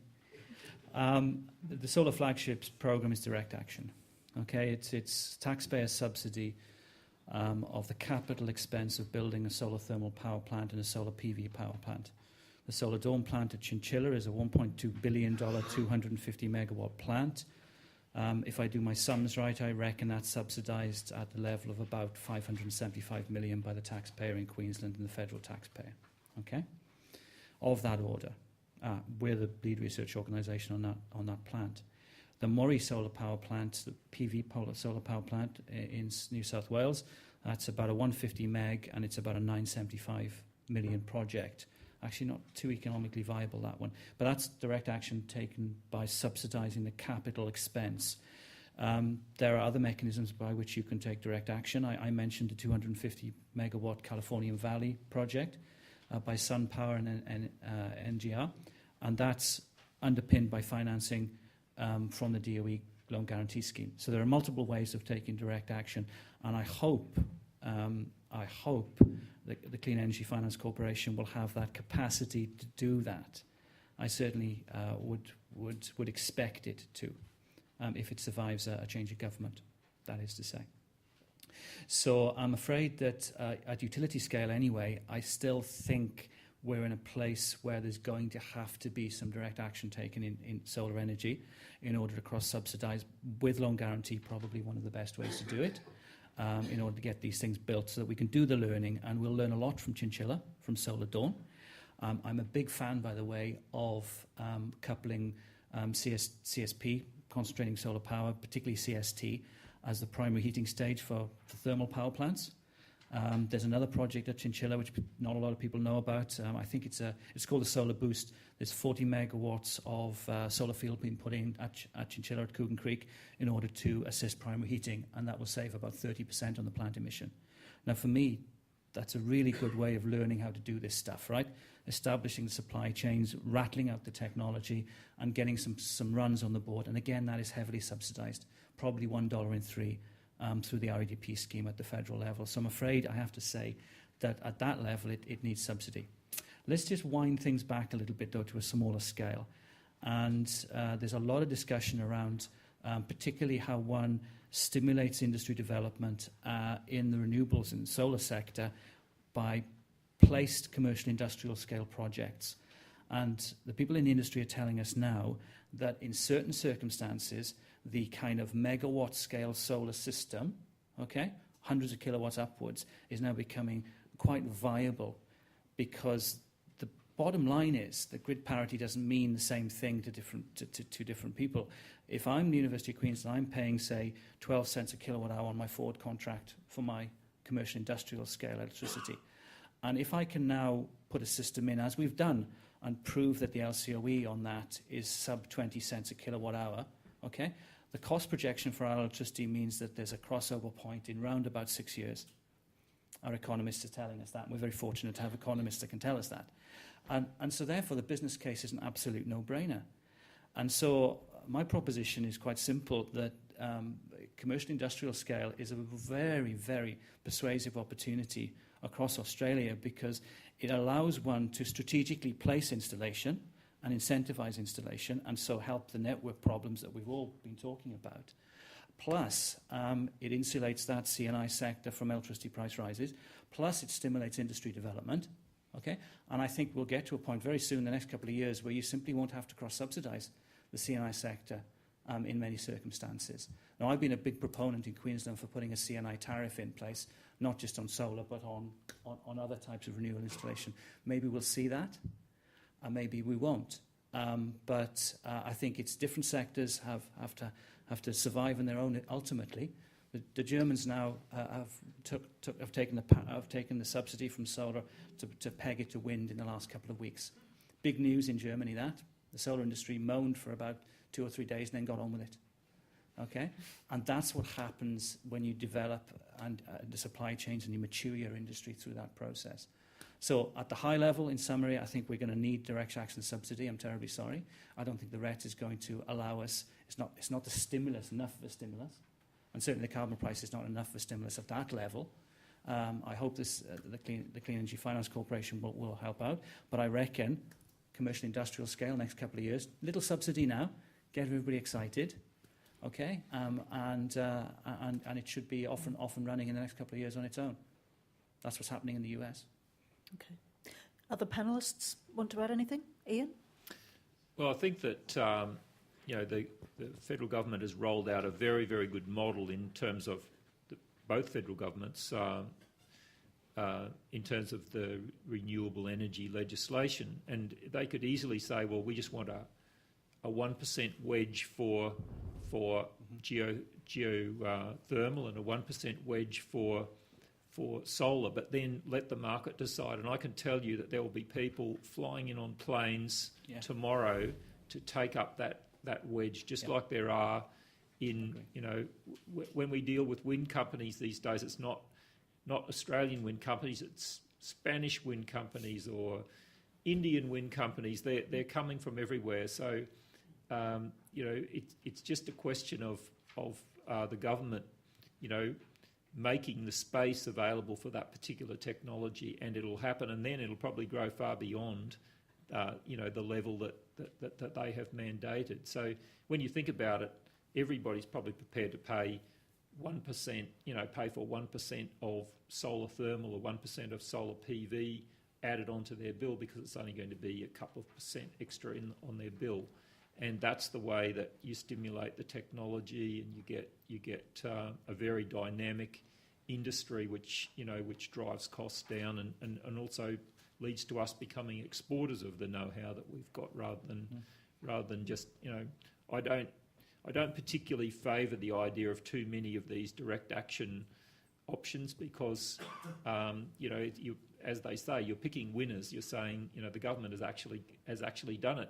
The solar flagships program is direct action. Okay, it's taxpayer subsidy of the capital expense of building a solar thermal power plant and a solar PV power plant. The Solar Dome plant at Chinchilla is a $1.2 billion, 250 megawatt plant. If I do my sums right, I reckon that's subsidised at the level of about $575 million by the taxpayer in Queensland and the federal taxpayer. Okay, of that order. We're the lead research organisation on that plant. The Murray solar power plant, the PV solar power plant in New South Wales, that's about a 150 meg, and it's about a 975 million project. Actually not too economically viable, that one. But that's direct action taken by subsidising the capital expense. There are other mechanisms by which you can take direct action. I mentioned the 250 megawatt Californian Valley project by SunPower and NGR, and that's underpinned by financing from the DOE loan guarantee scheme. So there are multiple ways of taking direct action, and I hope that the Clean Energy Finance Corporation will have that capacity to do that. I certainly would expect it to, if it survives a change of government, that is to say. So I'm afraid that at utility scale anyway, I still think we're in a place where there's going to have to be some direct action taken in solar energy in order to cross-subsidise, with loan guarantee probably one of the best ways to do it, in order to get these things built so that we can do the learning, and we'll learn a lot from Chinchilla, from Solar Dawn. I'm a big fan, by the way, of coupling CSP, concentrating solar power, particularly CST, as the primary heating stage for thermal power plants. There's another project at Chinchilla which not a lot of people know about. I think it's called the Solar Boost. There's 40 megawatts of solar field being put in at Chinchilla at Coogan Creek in order to assist primary heating, and that will save about 30% on the plant emission. Now, for me, that's a really good way of learning how to do this stuff, right? Establishing the supply chains, rattling out the technology, and getting some runs on the board. And again, that is heavily subsidised, probably $1 in 3 through the REDP scheme at the federal level. So I'm afraid I have to say that at that level, it needs subsidy. Let's just wind things back a little bit, though, to a smaller scale. And there's a lot of discussion around particularly how one stimulates industry development in the renewables and solar sector by placed commercial industrial scale projects. And the people in the industry are telling us now that in certain circumstances, the kind of megawatt scale solar system, okay, hundreds of kilowatts upwards, is now becoming quite viable, because the bottom line is that grid parity doesn't mean the same thing to different people. If I'm the University of Queensland, I'm paying, say, 12 cents a kilowatt hour on my forward contract for my commercial industrial scale electricity. And if I can now put a system in, as we've done, and prove that the LCOE on that is sub 20 cents a kilowatt hour, okay, the cost projection for our electricity means that there's a crossover point in round about 6 years. Our economists are telling us that, and we're very fortunate to have economists that can tell us that. And so therefore the business case is an absolute no-brainer. And so my proposition is quite simple, that commercial industrial scale is a very, very persuasive opportunity across Australia, because it allows one to strategically place installation and incentivise installation, and so help the network problems that we've all been talking about. Plus, it insulates that C&I sector from electricity price rises. Plus, it stimulates industry development. Okay? And I think we'll get to a point very soon, in the next couple of years, where you simply won't have to cross-subsidise the C&I sector in many circumstances. Now, I've been a big proponent in Queensland for putting a C&I tariff in place, not just on solar, but on other types of renewable installation. Maybe we'll see that, and maybe we won't. But I think it's different sectors have to survive on their own ultimately. The Germans now have taken the subsidy from solar to peg it to wind in the last couple of weeks. Big news in Germany that. The solar industry moaned for about 2 or 3 days and then got on with it. Okay? And that's what happens when you develop the supply chains and you mature your industry through that process. So at the high level, in summary, I think we're going to need direct action subsidy. I'm terribly sorry. I don't think the RET is going to allow us. It's not the stimulus, enough of a stimulus. And certainly the carbon price is not enough of a stimulus at that level. I hope the Clean Energy Finance Corporation will help out. But I reckon commercial industrial scale next couple of years, little subsidy now, get everybody excited. Okay? And it should be off and running in the next couple of years on its own. That's what's happening in the US. Okay. Other panellists want to add anything? Ian? Well, I think that the federal government has rolled out a very, very good model in terms of both federal governments in terms of the renewable energy legislation. And they could easily say, well, we just want a 1% wedge for geothermal and a 1% wedge for solar, but then let the market decide. And I can tell you that there will be people flying in on planes tomorrow to take up that wedge, just like there are in, when we deal with wind companies these days, it's not Australian wind companies, it's Spanish wind companies or Indian wind companies. They're coming from everywhere. So, it's just a question of the government, making the space available for that particular technology, and it'll happen, and then it'll probably grow far beyond, the level that they have mandated. So when you think about it, everybody's probably prepared to pay 1%, pay for 1% of solar thermal or 1% of solar PV added onto their bill because it's only going to be a couple of percent extra on their bill. And that's the way that you stimulate the technology, and you get a very dynamic industry which drives costs down and also leads to us becoming exporters of the know-how that we've got rather than just I don't particularly favour the idea of too many of these direct action options because you, as they say, you're picking winners. You're saying the government has actually done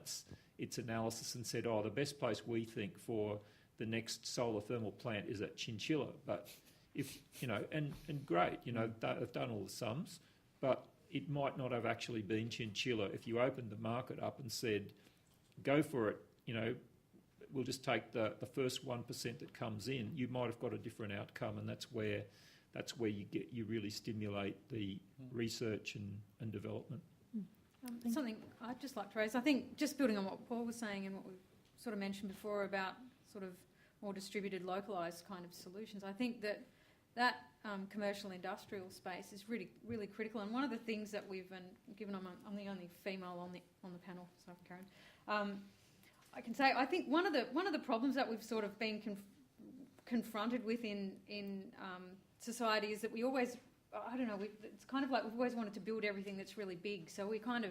its analysis and said, the best place we think for the next solar thermal plant is at Chinchilla. But if and great, they've done all the sums, but it might not have actually been Chinchilla if you opened the market up and said, go for it. We'll just take the first 1% that comes in. You might have got a different outcome, and that's where you really stimulate the research and development. Something I'd just like to raise, I think, just building on what Paul was saying and what we've sort of mentioned before about sort of more distributed, localised kind of solutions, I think that commercial industrial space is really, really critical. And one of the things that we've given, I'm the only female on the panel, sorry, Karyn. I can say I think one of the problems that we've sort of been confronted with in society is that we always, I don't know, it's kind of like we've always wanted to build everything that's really big. So we kind of,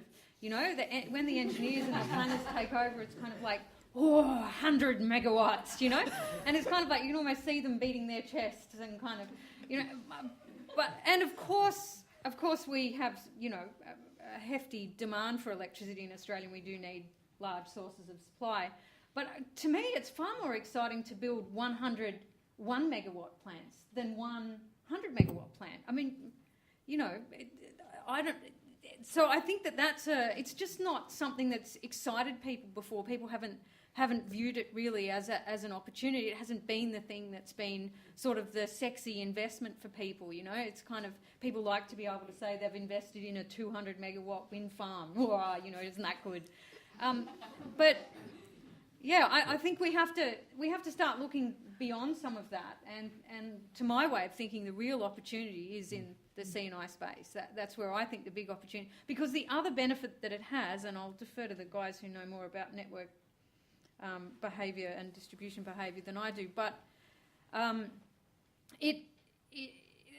when the engineers and the planners take over, it's kind of like, 100 megawatts, and it's kind of like you can almost see them beating their chests and kind of, and of course we have, a hefty demand for electricity in Australia, and we do need large sources of supply. But to me, it's far more exciting to build 100 1-megawatt plants than 100 megawatt plant. I mean, So I think that's it's just not something that's excited people before. People haven't viewed it really as an opportunity. It hasn't been the thing that's been sort of the sexy investment for people, It's kind of, people like to be able to say they've invested in a 200 megawatt wind farm. Isn't that good? But yeah, I think we have to start looking beyond some of that. And to my way of thinking, the real opportunity is in the C&I space. That's where I think the big opportunity, because the other benefit that it has, and I'll defer to the guys who know more about network behaviour and distribution behaviour than I do, but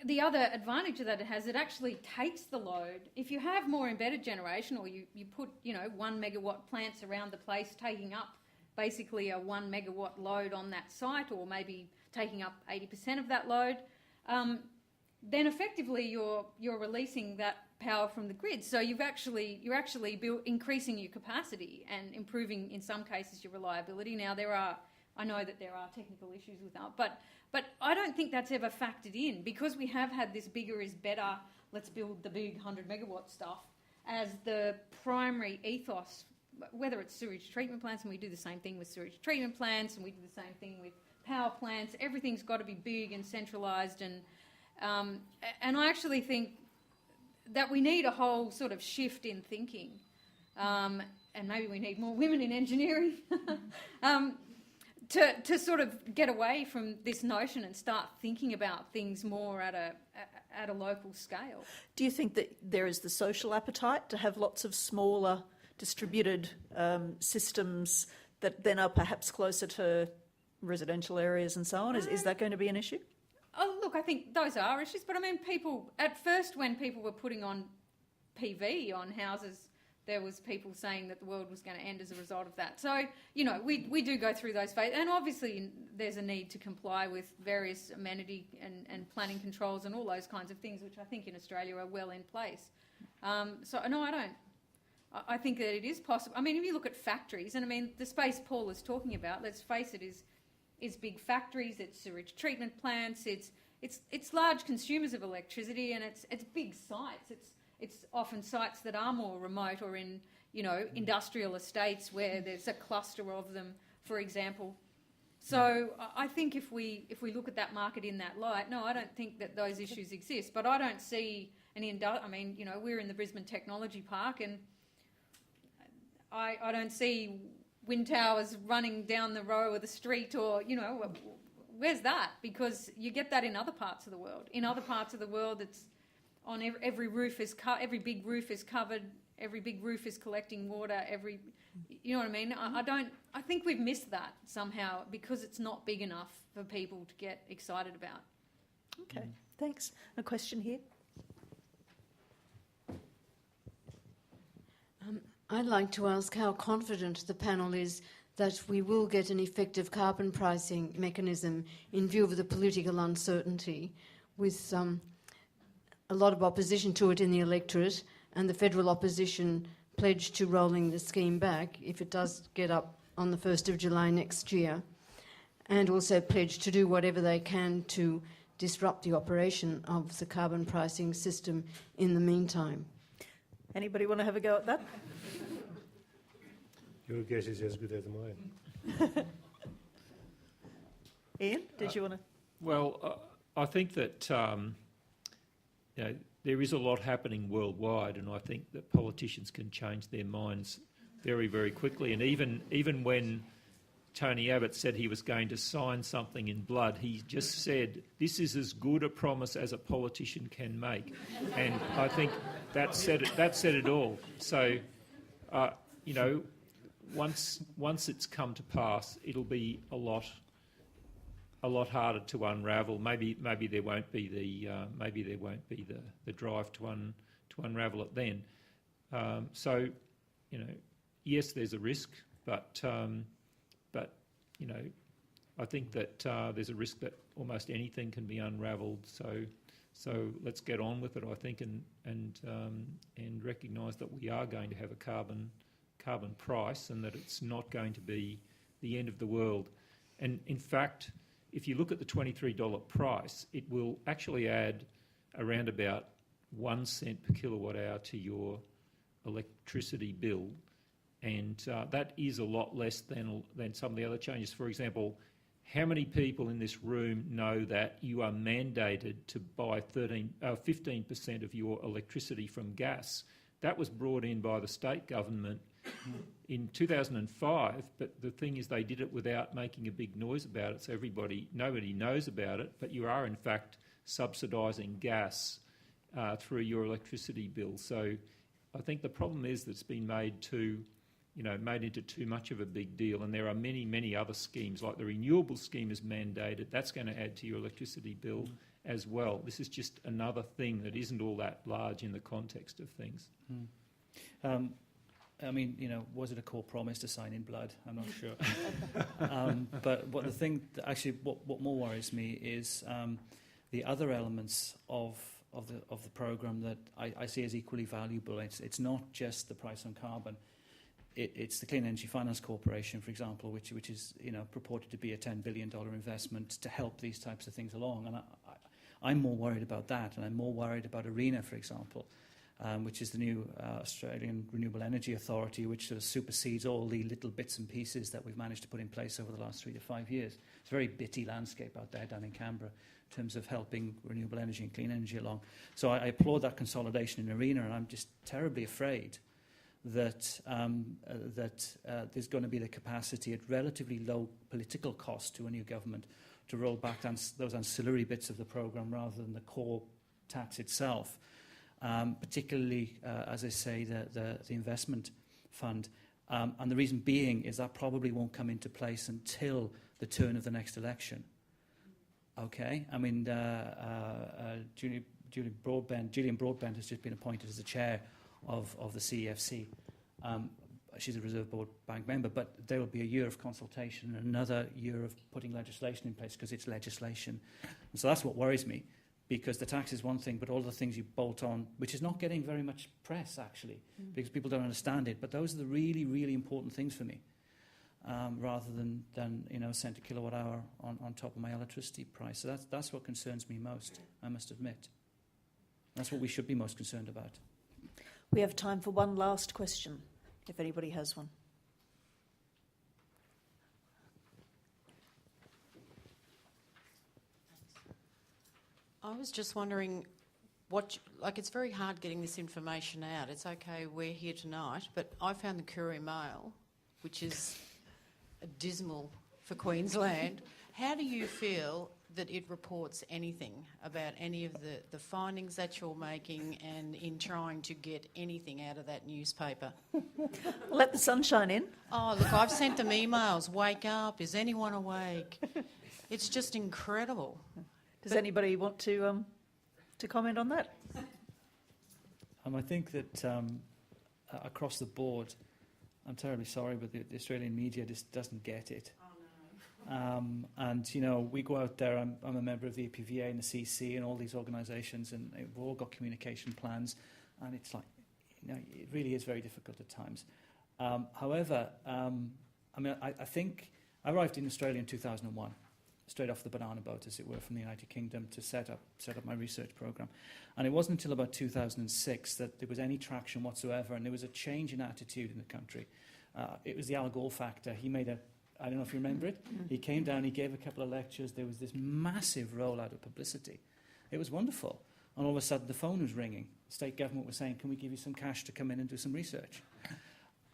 the other advantage that it has, it actually takes the load. If you have more embedded generation, or you put 1 megawatt plants around the place taking up basically a 1 megawatt load on that site, or maybe taking up 80% of that load, then effectively you're releasing that power from the grid. So you're actually increasing your capacity and improving, in some cases, your reliability. Now I know that there are technical issues with that, but I don't think that's ever factored in, because we have had this bigger is better, let's build the big 100 megawatt stuff as the primary ethos, whether it's sewage treatment plants, and we do the same thing with sewage treatment plants, and we do the same thing with power plants. Everything's got to be big and centralised, and I actually think that we need a whole sort of shift in thinking, and maybe we need more women in engineering, to sort of get away from this notion and start thinking about things more at a local scale. Do you think that there is the social appetite to have lots of smaller distributed systems that then are perhaps closer to residential areas and so on? Is that going to be an issue? Oh, look, I think those are issues, but I mean, people, at first when people were putting on PV on houses, there was people saying that the world was going to end as a result of that. So, we do go through those phases, and obviously there's a need to comply with various amenity and planning controls and all those kinds of things, which I think in Australia are well in place. So, no, I don't. I think that it is possible. I mean, if you look at factories, and I mean, the space Paul is talking about, let's face it, is big factories, it's sewage treatment plants, it's large consumers of electricity, and it's big sites. It's often sites that are more remote, or in industrial estates where there's a cluster of them, for example. So I think if we look at that market in that light, no, I don't think that those issues exist. But I don't see any. I mean, we're in the Brisbane Technology Park, and I don't see wind towers running down the row of the street, or where's that? Because you get that in other parts of the world. In other parts of the world, it's on every roof is every big roof is covered, every big roof is collecting water. You know what I mean? I think we've missed that somehow, because it's not big enough for people to get excited about. Okay, thanks. A question here. I'd like to ask how confident the panel is that we will get an effective carbon pricing mechanism in view of the political uncertainty, with a lot of opposition to it in the electorate, and the federal opposition pledged to rolling the scheme back if it does get up on the 1st of July next year, and also pledged to do whatever they can to disrupt the operation of the carbon pricing system in the meantime. Anybody want to have a go at that? Your guess is as good as mine. Ian, did you want to? Well, I think that there is a lot happening worldwide, and I think that politicians can change their minds very, very quickly. And even when Tony Abbott said he was going to sign something in blood, he just said, this is as good a promise as a politician can make. And I think that said it all. So, once it's come to pass, it'll be a lot harder to unravel. Maybe there won't be the drive to unravel it then. Yes, there's a risk, but I think that there's a risk that almost anything can be unravelled. So let's get on with it, I think, and recognise that we are going to have a carbon price, and that it's not going to be the end of the world. And in fact, if you look at the $23 price, it will actually add around about 1 cent per kilowatt hour to your electricity bill, and that is a lot less than some of the other changes. For example, how many people in this room know that you are mandated to buy 15% of your electricity from gas? that was brought in by the state government in 2005, but the thing is they did it without making a big noise about it, so nobody knows about it, but you are in fact subsidising gas through your electricity bill. So I think the problem is that it's been made into too much of a big deal, and there are many, many other schemes, like the Renewable scheme is mandated. That's going to add to your electricity bill as well. This is just another thing that isn't all that large in the context of things. I mean, was it a core promise to sign in blood? I'm not sure. But what more worries me is the other elements of the programme that I see as equally valuable. It's not just the price on carbon. It's the Clean Energy Finance Corporation, for example, which is purported to be a $10 billion investment to help these types of things along. And I'm more worried about that, and I'm more worried about ARENA, for example, which is the new Australian Renewable Energy Authority, which sort of supersedes all the little bits and pieces that we've managed to put in place over the last 3 to 5 years. It's a very bitty landscape out there down in Canberra in terms of helping renewable energy and clean energy along. So I applaud that consolidation in ARENA, and I'm just terribly afraid that there's going to be the capacity at relatively low political cost to a new government to roll back those ancillary bits of the programme rather than the core tax itself. Particularly, as I say, the investment fund. And the reason being is that probably won't come into place until the turn of the next election. Okay? I mean, Gillian Broadbent has just been appointed as the chair of the CEFC. She's a Reserve Board Bank member, but there will be a year of consultation and another year of putting legislation in place because it's legislation. And so that's what worries me, because the tax is one thing, but all the things you bolt on, which is not getting very much press, actually, because people don't understand it, but those are the really, really important things for me, rather than cent a kilowatt hour on top of my electricity price. So that's what concerns me most, I must admit. That's what we should be most concerned about. We have time for one last question, if anybody has one. I was just wondering it's very hard getting this information out. It's okay, we're here tonight, but I found the Courier Mail, which is dismal for Queensland. How do you feel that it reports anything about any of the findings that you're making and in trying to get anything out of that newspaper? Let the sunshine in. Oh, look, I've sent them emails. Wake up. Is anyone awake? It's just incredible. Does anybody want to comment on that? I think that across the board, I'm terribly sorry, but the Australian media just doesn't get it. And we go out there. I'm a member of the APVA and the CC and all these organisations, and we've all got communication plans, and it's like, it really is very difficult at times. However, I think I arrived in Australia in 2001, straight off the banana boat, as it were, from the United Kingdom to set up my research programme, and it wasn't until about 2006 that there was any traction whatsoever, and there was a change in attitude in the country. It was the Al Gore factor. He made I don't know if you remember it. He came down, he gave a couple of lectures. There was this massive rollout of publicity. It was wonderful. And all of a sudden, the phone was ringing. The state government was saying, can we give you some cash to come in and do some research?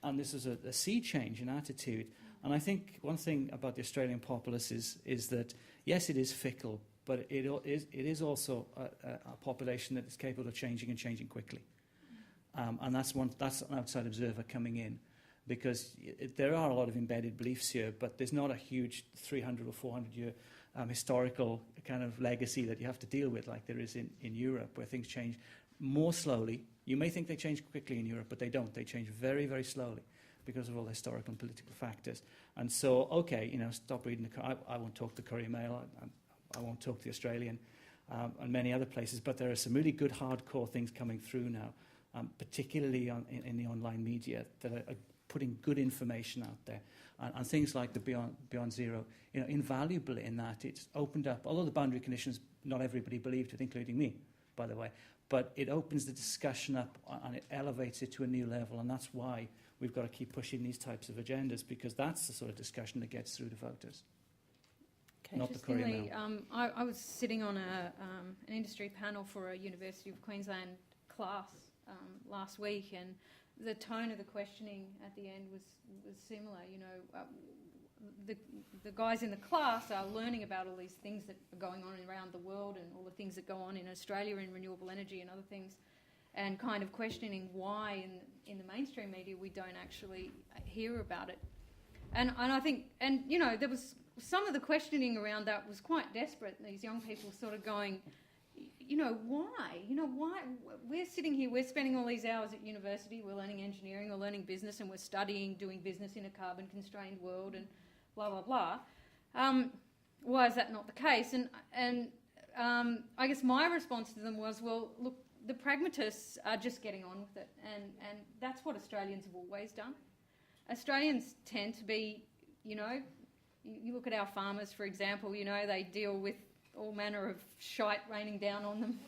And this is a sea change in attitude. And I think one thing about the Australian populace is that, yes, it is fickle, but it is also a population that is capable of changing and changing quickly. And that's an outside observer coming in. Because there are a lot of embedded beliefs here, but there's not a huge 300 or 400-year historical kind of legacy that you have to deal with like there is in Europe, where things change more slowly. You may think they change quickly in Europe, but they don't. They change very, very slowly because of all the historical and political factors. And so, stop reading I won't talk the Courier Mail. I won't talk the Australian and many other places, but there are some really good hardcore things coming through now, particularly in the online media that are putting good information out there, and things like the Beyond Zero, invaluable in that it's opened up. Although the boundary conditions, not everybody believed it, including me, by the way, but it opens the discussion up and it elevates it to a new level, and that's why we've got to keep pushing these types of agendas, because that's the sort of discussion that gets through to voters. Okay. Not the Courier Mail. I was sitting on an industry panel for a University of Queensland class last week, and the tone of the questioning at the end was similar. The guys in the class are learning about all these things that are going on around the world and all the things that go on in Australia in renewable energy and other things, and kind of questioning why in the mainstream media we don't actually hear about it. And I think, there was some of the questioning around that was quite desperate. These young people sort of going, why? Why? We're sitting here, we're spending all these hours at university, we're learning engineering, we're learning business, and we're studying doing business in a carbon-constrained world and blah, blah, blah. Why is that not the case? And I guess my response to them was, well, look, the pragmatists are just getting on with it, and that's what Australians have always done. Australians tend to be, you look at our farmers, for example, they deal with all manner of shite raining down on them.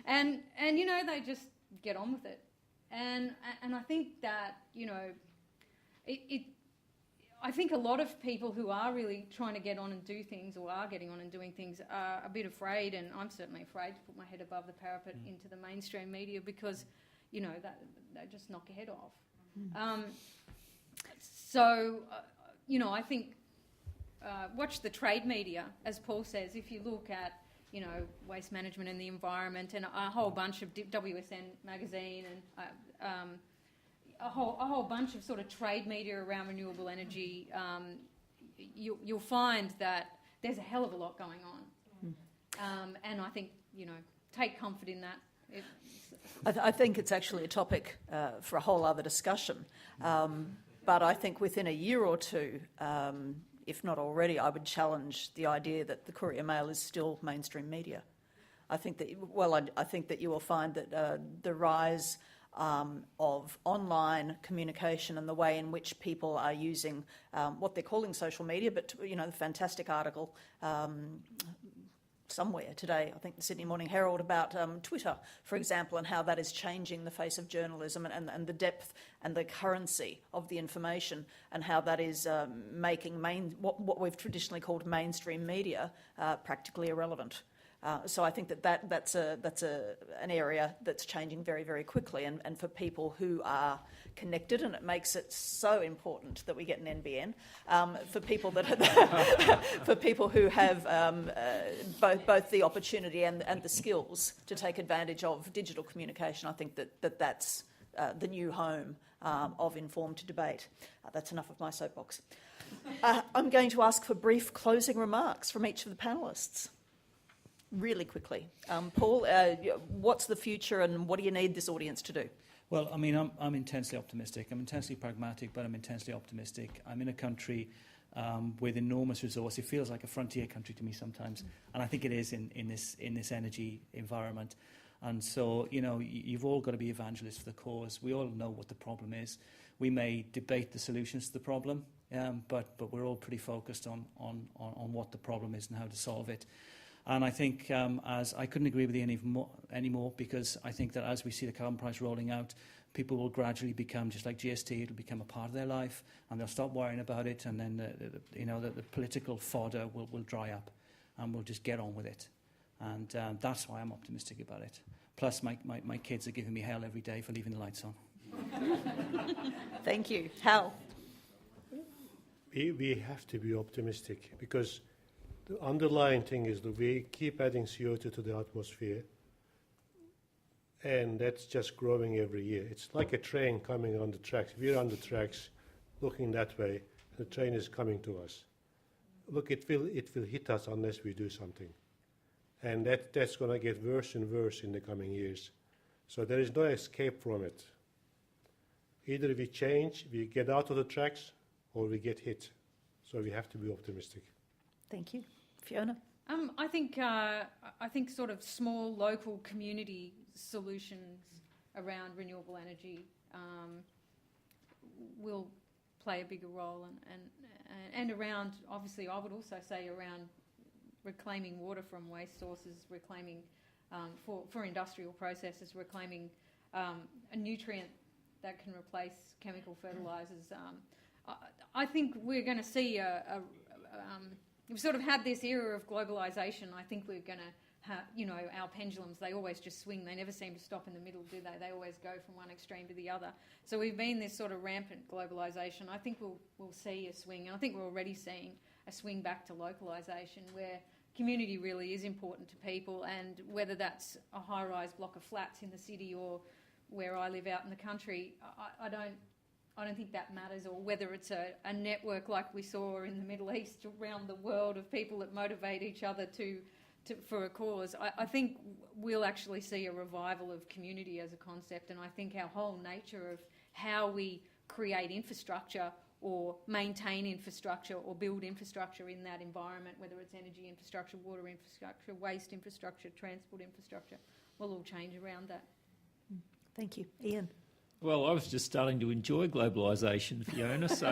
and they just get on with it. And I think that, I think a lot of people who are really trying to get on and do things, or are getting on and doing things, are a bit afraid, and I'm certainly afraid to put my head above the parapet into the mainstream media because, that they just knock your head off. I think watch the trade media, as Paul says. If you look at, waste management and the environment, and a whole bunch of WSN magazine, and a whole bunch of sort of trade media around renewable energy, you'll find that there's a hell of a lot going on. And I think, take comfort in that. I think it's actually a topic for a whole other discussion. But I think within a year or two, if not already, I would challenge the idea that the Courier Mail is still mainstream media. I think that you will find that the rise of online communication and the way in which people are using what they're calling social media, but the fantastic article somewhere today, I think the Sydney Morning Herald, about Twitter, for example, and how that is changing the face of journalism and the depth and the currency of the information, and how that is making what we've traditionally called mainstream media practically irrelevant. So I think that's an area that's changing very, very quickly, and for people who are connected, and it makes it so important that we get an NBN. For people for people who have both the opportunity and the skills to take advantage of digital communication, I think that's the new home of informed debate. That's enough of my soapbox. I'm going to ask for brief closing remarks from each of the panellists. Really quickly. Paul, what's the future and what do you need this audience to do? Well, I mean, I'm intensely optimistic. I'm intensely pragmatic, but I'm intensely optimistic. I'm in a country with enormous resource. It feels like a frontier country to me sometimes, and I think it is in this energy environment. And so, you've all got to be evangelists for the cause. We all know what the problem is. We may debate the solutions to the problem, but we're all pretty focused on what the problem is and how to solve it. And I think as I couldn't agree with you anymore, because I think that as we see the carbon price rolling out, people will gradually become, just like GST, it'll become a part of their life, and they'll stop worrying about it, and then the political fodder will dry up, and we'll just get on with it. And that's why I'm optimistic about it. Plus, my kids are giving me hell every day for leaving the lights on. Thank you. Hal? We have to be optimistic, because the underlying thing is that we keep adding CO2 to the atmosphere, and that's just growing every year. It's like a train coming on the tracks. We're on the tracks looking that way, and the train is coming to us. Look, it will hit us unless we do something. And that's going to get worse and worse in the coming years. So there is no escape from it. Either we change, we get out of the tracks, or we get hit. So we have to be optimistic. Thank you. Fiona? I think sort of small local community solutions around renewable energy will play a bigger role, and around, obviously, I would also say around reclaiming water from waste sources, reclaiming for industrial processes, reclaiming a nutrient that can replace chemical fertilisers. I think we're going to see we've sort of had this era of globalisation. I think we're going to our pendulums, they always just swing. They never seem to stop in the middle, do they? They always go from one extreme to the other. So we've been this sort of rampant globalisation. I think we'll see a swing, and I think we're already seeing a swing back to localisation, where community really is important to people, and whether that's a high-rise block of flats in the city or where I live out in the country, I don't think that matters, or whether it's a network like we saw in the Middle East around the world of people that motivate each other for a cause. I think we'll actually see a revival of community as a concept, and I think our whole nature of how we create infrastructure or maintain infrastructure or build infrastructure in that environment, whether it's energy infrastructure, water infrastructure, waste infrastructure, transport infrastructure, will all change around that. Thank you. Ian? Well, I was just starting to enjoy globalisation, Fiona, so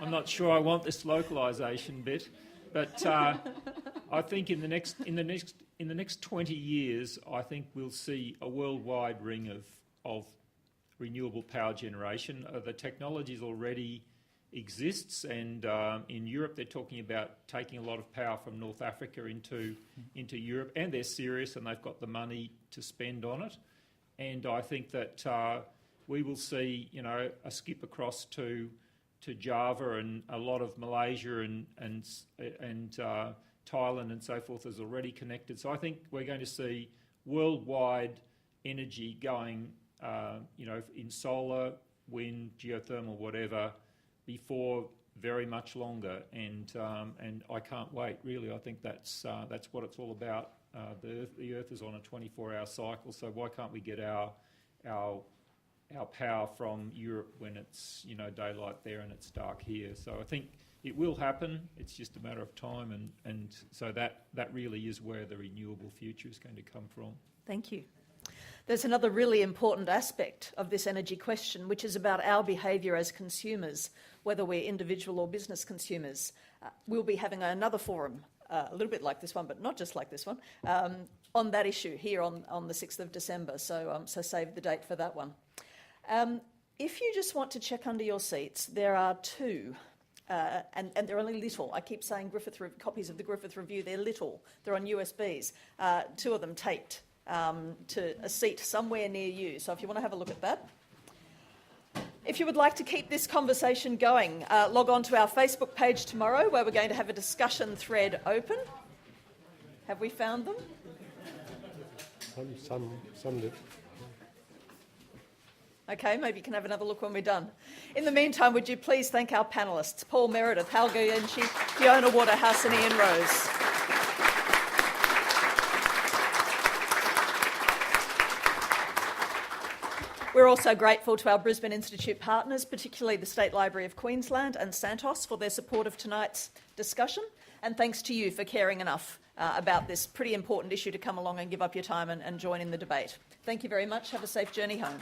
I'm not sure I want this localisation bit, but I think in the next 20 years, I think we'll see a worldwide ring of renewable power generation. The technologies already exists, and in Europe they're talking about taking a lot of power from North Africa into Europe, and they're serious and they've got the money to spend on it. And I think that we will see, a skip across to Java, and a lot of Malaysia and Thailand and so forth is already connected. So I think we're going to see worldwide energy going, in solar, wind, geothermal, whatever, before very much longer. And I can't wait. Really, I think that's what it's all about. The Earth is on a 24-hour cycle, so why can't we get our power from Europe when it's daylight there and it's dark here? So I think it will happen. It's just a matter of time, and so that really is where the renewable future is going to come from. Thank you. There's another really important aspect of this energy question, which is about our behaviour as consumers, whether we're individual or business consumers. We'll be having another forum, a little bit like this one, but not just like this one, on that issue here on the 6th of December. So save the date for that one. If you just want to check under your seats, there are two, and they're only little. I keep saying copies of the Griffith Review. They're little. They're on USBs. Two of them taped to a seat somewhere near you. So if you want to have a look at that. If you would like to keep this conversation going, log on to our Facebook page tomorrow, where we're going to have a discussion thread open. Have we found them? Some do. Okay, maybe you can have another look when we're done. In the meantime, would you please thank our panellists, Paul Meredith, Hal Gurgenci, Fiona Waterhouse and Ian Rose. We're also grateful to our Brisbane Institute partners, particularly the State Library of Queensland and Santos, for their support of tonight's discussion. And thanks to you for caring enough about this pretty important issue to come along and give up your time and join in the debate. Thank you very much. Have a safe journey home.